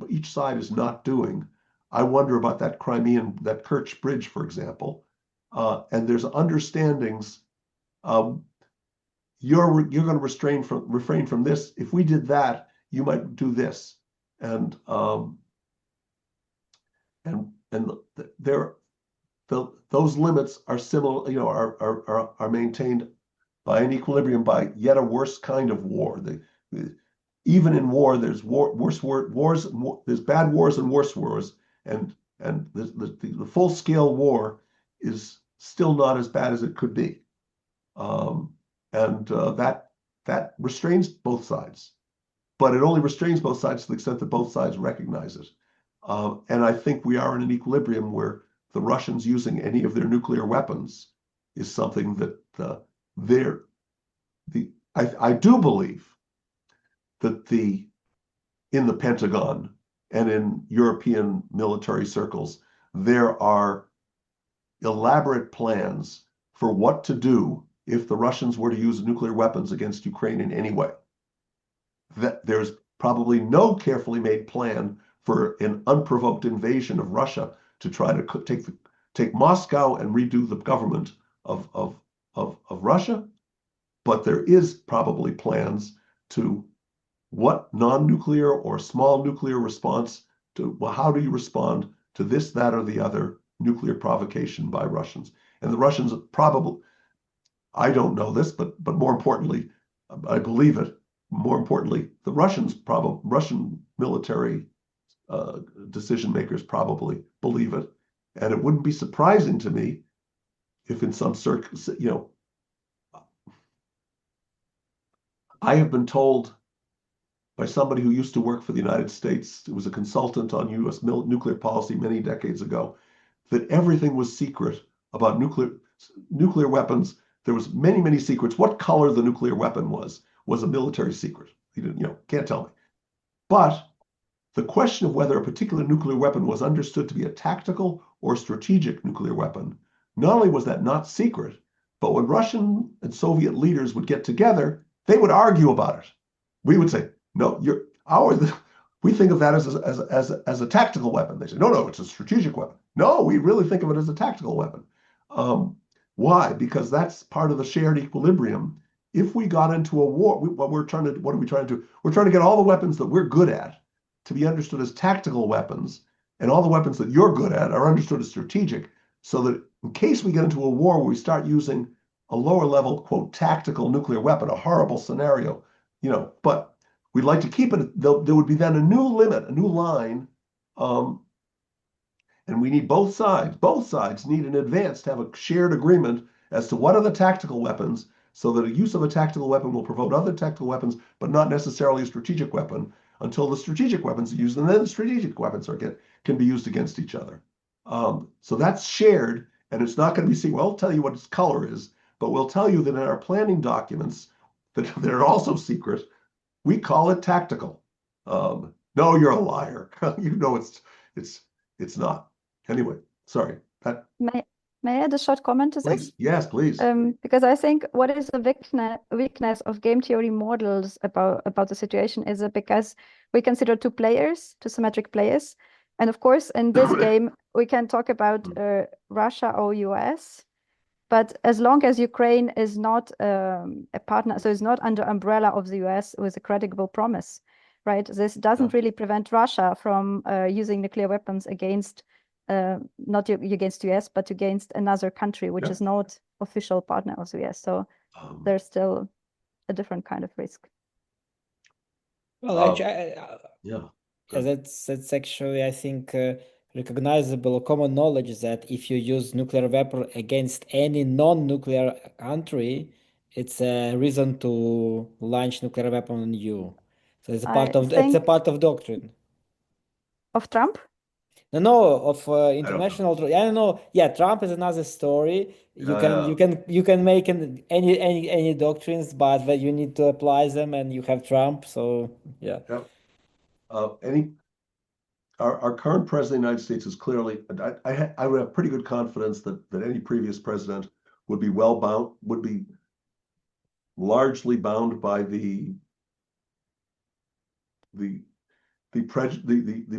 each side is not doing. I wonder about that that Kerch Bridge, for example. And there's understandings. You're going to refrain from this. If we did that, you might do this. And those limits are similar, are maintained by an equilibrium by yet a worse kind of war. Even in war, there's worse wars. There's bad wars and worse wars, and the full-scale war is still not as bad as it could be, that restrains both sides. But it only restrains both sides to the extent that both sides recognize it. And I think we are in an equilibrium where the Russians using any of their nuclear weapons is something that I do believe that in the Pentagon and in European military circles, there are elaborate plans for what to do if the Russians were to use nuclear weapons against Ukraine in any way. That there's probably no carefully made plan for an unprovoked invasion of Russia to try to take Moscow and redo the government of Russia. But there is probably plans to what non-nuclear or small nuclear response to, well, how do you respond to this, that, or the other nuclear provocation by Russians? And the Russians probably, I don't know this, but more importantly, I believe it. More importantly, the Russian military decision makers probably believe it. And it wouldn't be surprising to me if in some circles, I have been told by somebody who used to work for the United States, who was a consultant on U.S. nuclear policy many decades ago, that everything was secret about nuclear weapons. There was many, many secrets. What color the nuclear weapon was a military secret. He didn't, can't tell me. But the question of whether a particular nuclear weapon was understood to be a tactical or strategic nuclear weapon, not only was that not secret, but when Russian and Soviet leaders would get together, they would argue about it. We would say, no, we think of that as a tactical weapon. They say, no, it's a strategic weapon. No, we really think of it as a tactical weapon. Why? Because that's part of the shared equilibrium. If we got into a war, what are we trying to do? We're trying to get all the weapons that we're good at to be understood as tactical weapons, and all the weapons that you're good at are understood as strategic, so that in case we get into a war where we start using a lower level, quote, tactical nuclear weapon, a horrible scenario, but we'd like to keep it. There would be then a new limit, a new line, and we need both sides. Both sides need in advance to have a shared agreement as to what are the tactical weapons, so that a use of a tactical weapon will provoke other tactical weapons, but not necessarily a strategic weapon, until the strategic weapons are used, and then the strategic weapons can be used against each other. So that's shared, and it's not going to be we'll tell you what its color is, but we'll tell you that in our planning documents that are also secret, we call it tactical. No, you're a liar. It's not. Anyway, sorry. May I add a short comment to Please. this? Yes, please. Because I think what is the weakness of game theory models about the situation is because we consider two symmetric players, And of course, in this game, we can talk about Russia or US, but as long as Ukraine is not a partner, so it's not under umbrella of the US with a credible promise, right? This doesn't really prevent Russia from using nuclear weapons against, not against US, but against another country, which is not official partner of the US. So there's still a different kind of risk. Well, actually, that's actually, I think, recognizable common knowledge that if you use nuclear weapon against any non-nuclear country, it's a reason to launch nuclear weapon on you. So it's a part of it's a part of doctrine. Of Trump? No, of international. I don't know. Yeah, Trump is another story. You can make any doctrines, but you need to apply them, and you have Trump. So yeah. Our current president of the United States is clearly. I would have pretty good confidence that any previous president would be largely bound by the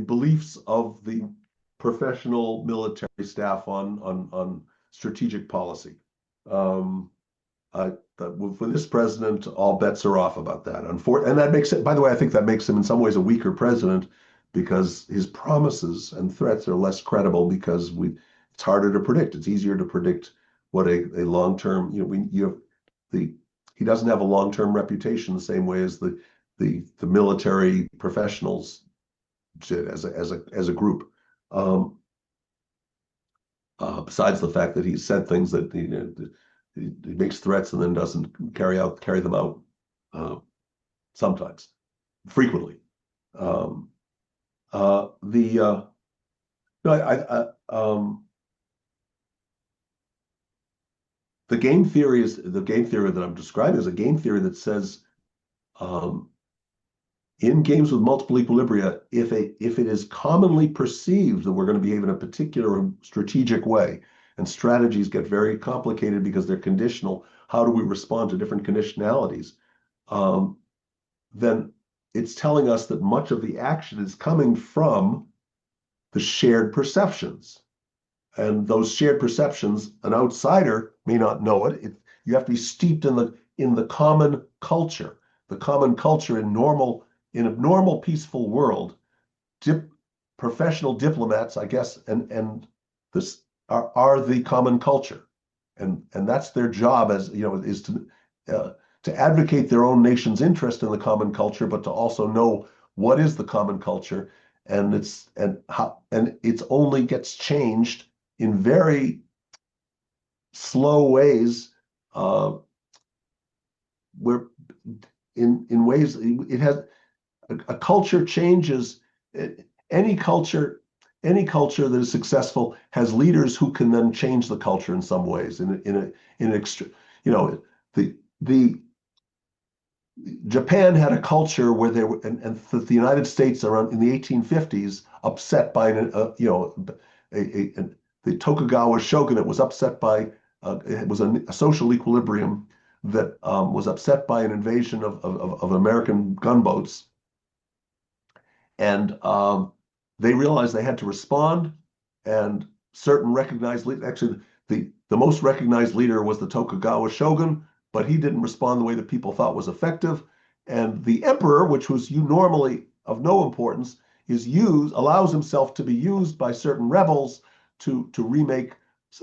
beliefs of the professional military staff on strategic policy. For this president, all bets are off about that. And that makes it, by the way, I think that makes him in some ways a weaker president because his promises and threats are less credible because it's harder to predict. It's easier to predict what a long-term, he doesn't have a long-term reputation the same way as the military professionals did as a group. Besides the fact that he said things that he makes threats and then doesn't carry them out sometimes, frequently. The game theory that I'm describing is a game theory that says in games with multiple equilibria, if it is commonly perceived that we're going to behave in a particular strategic way, and strategies get very complicated because they're conditional, how do we respond to different conditionalities? Then it's telling us that much of the action is coming from the shared perceptions. And those shared perceptions, an outsider may not know it. You have to be steeped in the common culture. The common culture in a normal peaceful world, professional diplomats, I guess, and this are the common culture, and that's their job, as you know, is to advocate their own nation's interest in the common culture, but to also know what is the common culture, and it's only gets changed in very slow ways, where in ways it has. A culture changes. Any culture that is successful has leaders who can then change the culture in some ways. Japan had a culture where they were, and the United States around in the 1850s upset by the Tokugawa shogunate was upset by it was a social equilibrium that was upset by an invasion of American gunboats. And they realized they had to respond, and certain recognized leaders, actually the most recognized leader was the Tokugawa shogun, but he didn't respond the way that people thought was effective. And the emperor, which was normally of no importance, allows himself to be used by certain rebels to remake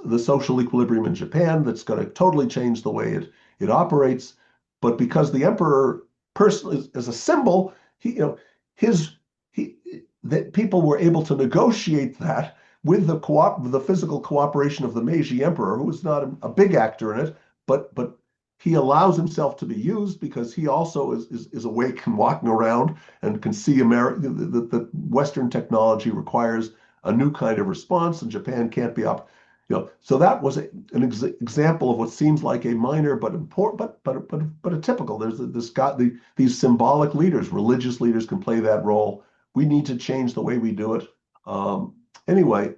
the social equilibrium in Japan that's going to totally change the way it operates. But because the emperor personally is a symbol, that people were able to negotiate that with the physical cooperation of the Meiji emperor, who was not a big actor in it, but he allows himself to be used because he also is awake and walking around and can see that Western technology requires a new kind of response, and Japan can't be up. So that was an example of what seems like a minor but important, but a typical. There's these symbolic leaders, religious leaders can play that role. We need to change the way we do it. Anyway,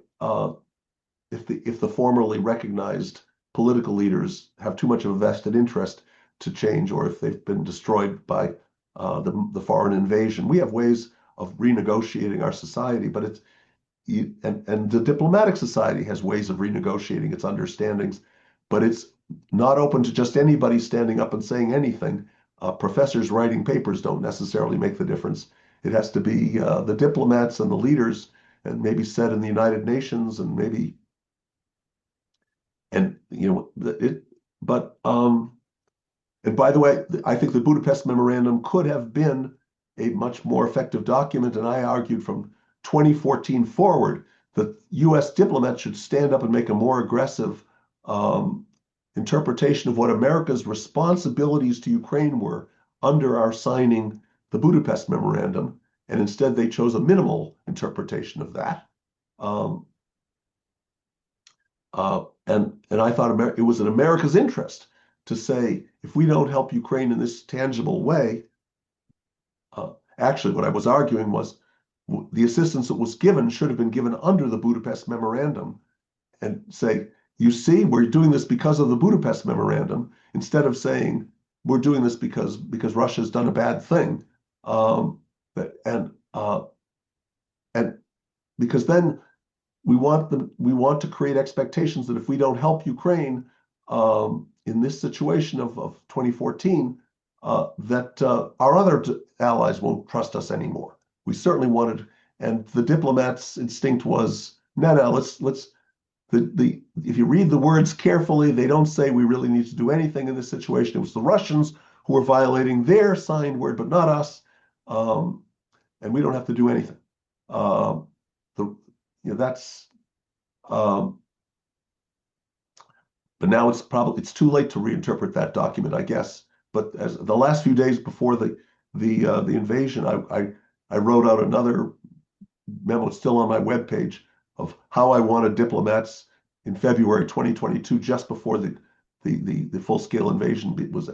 if the formerly recognized political leaders have too much of a vested interest to change, or if they've been destroyed by the foreign invasion, we have ways of renegotiating our society. But and the diplomatic society has ways of renegotiating its understandings, but it's not open to just anybody standing up and saying anything. Professors writing papers don't necessarily make the difference. It has to be the diplomats and the leaders, and maybe said in the United Nations, and maybe, and and by the way, I think the Budapest Memorandum could have been a much more effective document, and I argued from 2014 forward that U.S. diplomats should stand up and make a more aggressive interpretation of what America's responsibilities to Ukraine were under our signing the Budapest Memorandum, and instead they chose a minimal interpretation of that. And I thought it was in America's interest to say, if we don't help Ukraine in this tangible way, actually what I was arguing was the assistance that was given should have been given under the Budapest Memorandum, and say, you see, we're doing this because of the Budapest Memorandum, instead of saying we're doing this because Russia's done a bad thing. And because then we want to create expectations that if we don't help Ukraine in this situation of 2014, that our other allies won't trust us anymore. We certainly wanted, and the diplomats' instinct was, no, let's. If you read the words carefully, they don't say we really need to do anything in this situation. It was the Russians who were violating their signed word, but not us, and we don't have to do anything. That's. But now it's too late to reinterpret that document, I guess. But as the last few days before the invasion, I wrote out another memo. It's still on my webpage, of how I wanted diplomats in February 2022, just before the full-scale invasion was,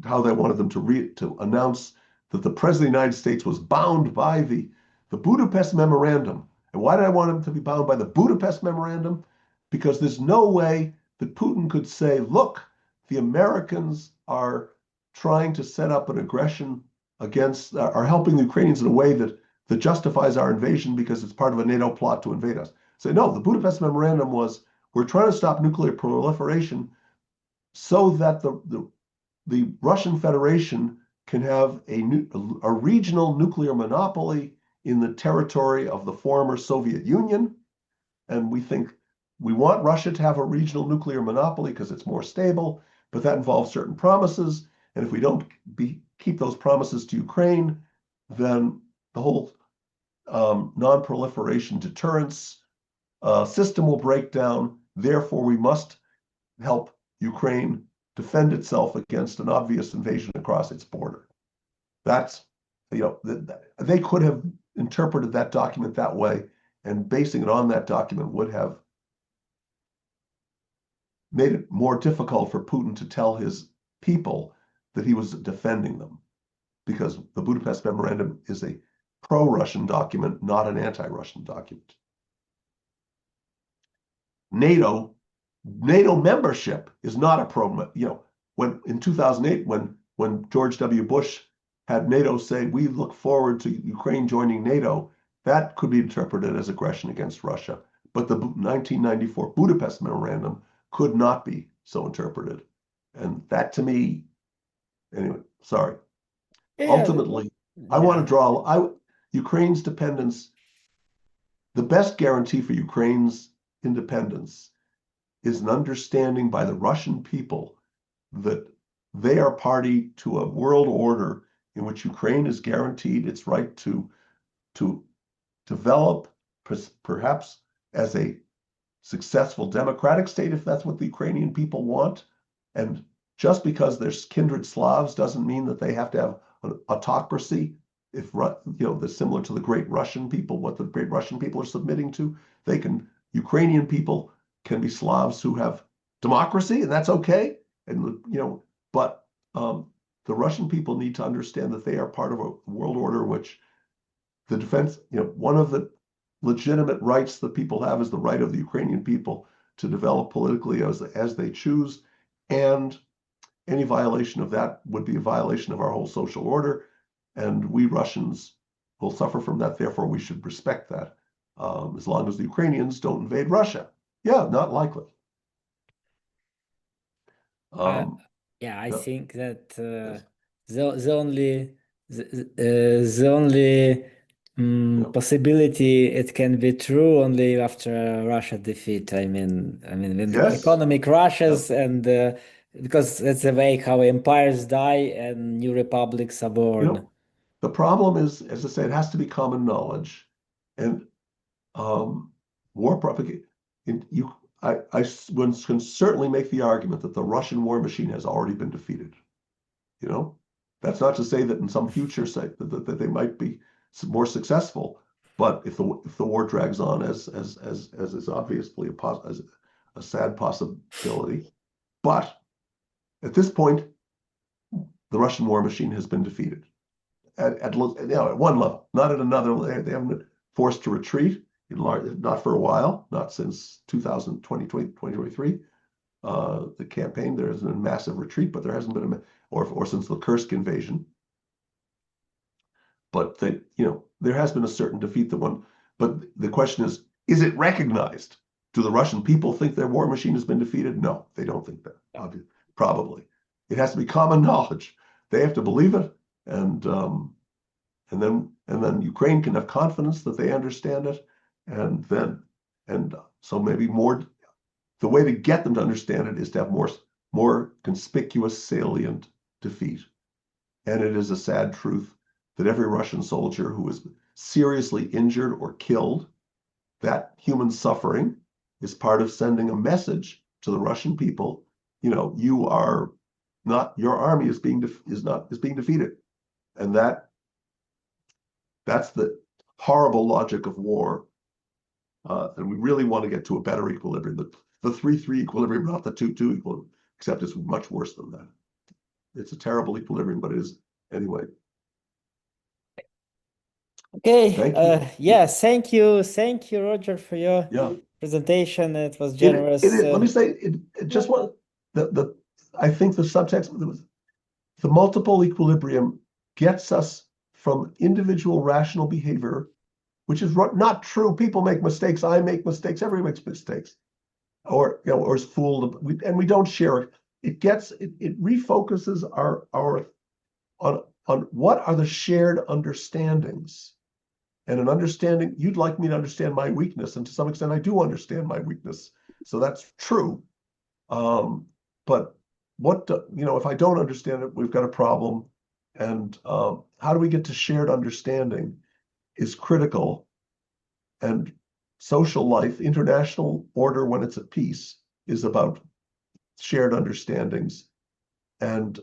how they wanted them to announce that the President of the United States was bound by the Budapest Memorandum. And why did I want him to be bound by the Budapest Memorandum? Because there's no way that Putin could say, look, the Americans are trying to set up an aggression against, are helping the Ukrainians in a way that justifies our invasion because it's part of a NATO plot to invade us. Say, no, the Budapest Memorandum was, we're trying to stop nuclear proliferation so that the Russian Federation can have a regional nuclear monopoly in the territory of the former Soviet Union. And we want Russia to have a regional nuclear monopoly because it's more stable, but that involves certain promises. And if we don't keep those promises to Ukraine, then the whole non-proliferation deterrence system will break down. Therefore, we must help Ukraine defend itself against an obvious invasion across its border. That's, they could have interpreted that document that way, and basing it on that document would have made it more difficult for Putin to tell his people that he was defending them, because the Budapest Memorandum is a pro-Russian document, not an anti-Russian document. NATO membership is not a when in 2008, when George W. Bush had NATO say, we look forward to Ukraine joining NATO, that could be interpreted as aggression against Russia. But the 1994 Budapest Memorandum could not be so interpreted. And that, to me, anyway, sorry. Yeah. Ultimately, I want to draw Ukraine's dependence. The best guarantee for Ukraine's independence is an understanding by the Russian people that they are party to a world order in which Ukraine is guaranteed its right to develop, perhaps as a successful democratic state, if that's what the Ukrainian people want. And just because they're kindred Slavs doesn't mean that they have to have an autocracy. If they're similar to the great Russian people, what the great Russian people are submitting to, Ukrainian people can be Slavs who have democracy, and that's okay. And but the Russian people need to understand that they are part of a world order in which the defense, one of the legitimate rights that people have is the right of the Ukrainian people to develop politically as they choose, and any violation of that would be a violation of our whole social order, and we Russians will suffer from that. Therefore, we should respect that. as long as the Ukrainians don't invade Russia. Yeah, not likely. Yeah, I yeah. think that Yes. the only Yeah. possibility it can be true only after Russia defeat. I mean, when the Yes. economy crashes and because that's the way how empires die and new republics are born. The problem is, as I say, it has to be common knowledge, and war propaganda. One can certainly make the argument that the Russian war machine has already been defeated. That's not to say that in some future say that they might be more successful, but if the war drags on as is obviously a sad possibility, but at this point, the Russian war machine has been defeated at one level, not at another. They haven't been forced to retreat, not for a while, not since 2020, 2023. The campaign, there has been a massive retreat, but there hasn't been or since the Kursk invasion. But there has been a certain defeat but the question is it recognized? Do the Russian people think their war machine has been defeated? No, they don't think that. Obviously, probably. It has to be common knowledge. They have to believe it, and then Ukraine can have confidence that they understand it, and so maybe more. The way to get them to understand it is to have more conspicuous, salient defeat. And it is a sad truth that every Russian soldier who is seriously injured or killed, that human suffering is part of sending a message to the Russian people. You are not, your army is being defeated, and that's the horrible logic of war. And we really want to get to a better equilibrium. The 3-3 equilibrium, not the 2-2 equilibrium, except it's much worse than that. It's a terrible equilibrium, but it is anyway. Okay. Thank you. Yeah. Thank you, Roger, for your presentation. It was generous. Let me say, just one. I think the subtext, the multiple equilibrium gets us from individual rational behavior, which is not true. People make mistakes. I make mistakes. Everybody makes mistakes, or is fooled, and we don't share it. It refocuses on what are the shared understandings. And an understanding, you'd like me to understand my weakness, and to some extent I do understand my weakness, so that's true. But if I don't understand it, we've got a problem. And how do we get to shared understanding is critical. And social life, international order when it's at peace, is about shared understandings. And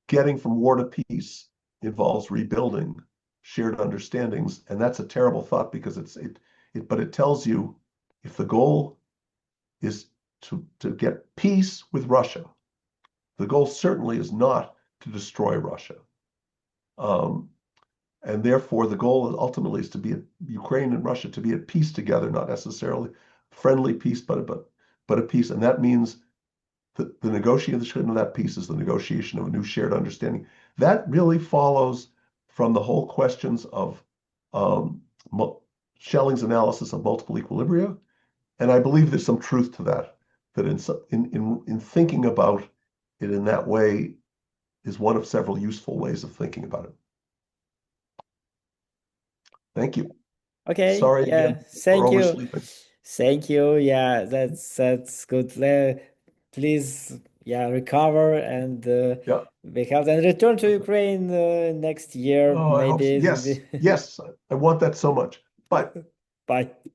getting from war to peace involves rebuilding shared understandings, and that's a terrible thought because but it tells you if the goal is to get peace with Russia, the goal certainly is not to destroy Russia, and therefore the goal ultimately is to be Ukraine and Russia to be at peace together, not necessarily friendly peace, but a peace, and that means the negotiation of that peace is the negotiation of a new shared understanding. That really follows from the whole questions of Schelling's analysis of multiple equilibria, and I believe there's some truth to that. That in thinking about it in that way is one of several useful ways of thinking about it. Thank you. Okay. Sorry Yeah. again Thank for you. oversleeping. Thank you. Yeah, that's good. Please, recover and be healthy and return to Ukraine next year. Oh, I hope so. Maybe. Yes, I want that so much. Bye. Bye.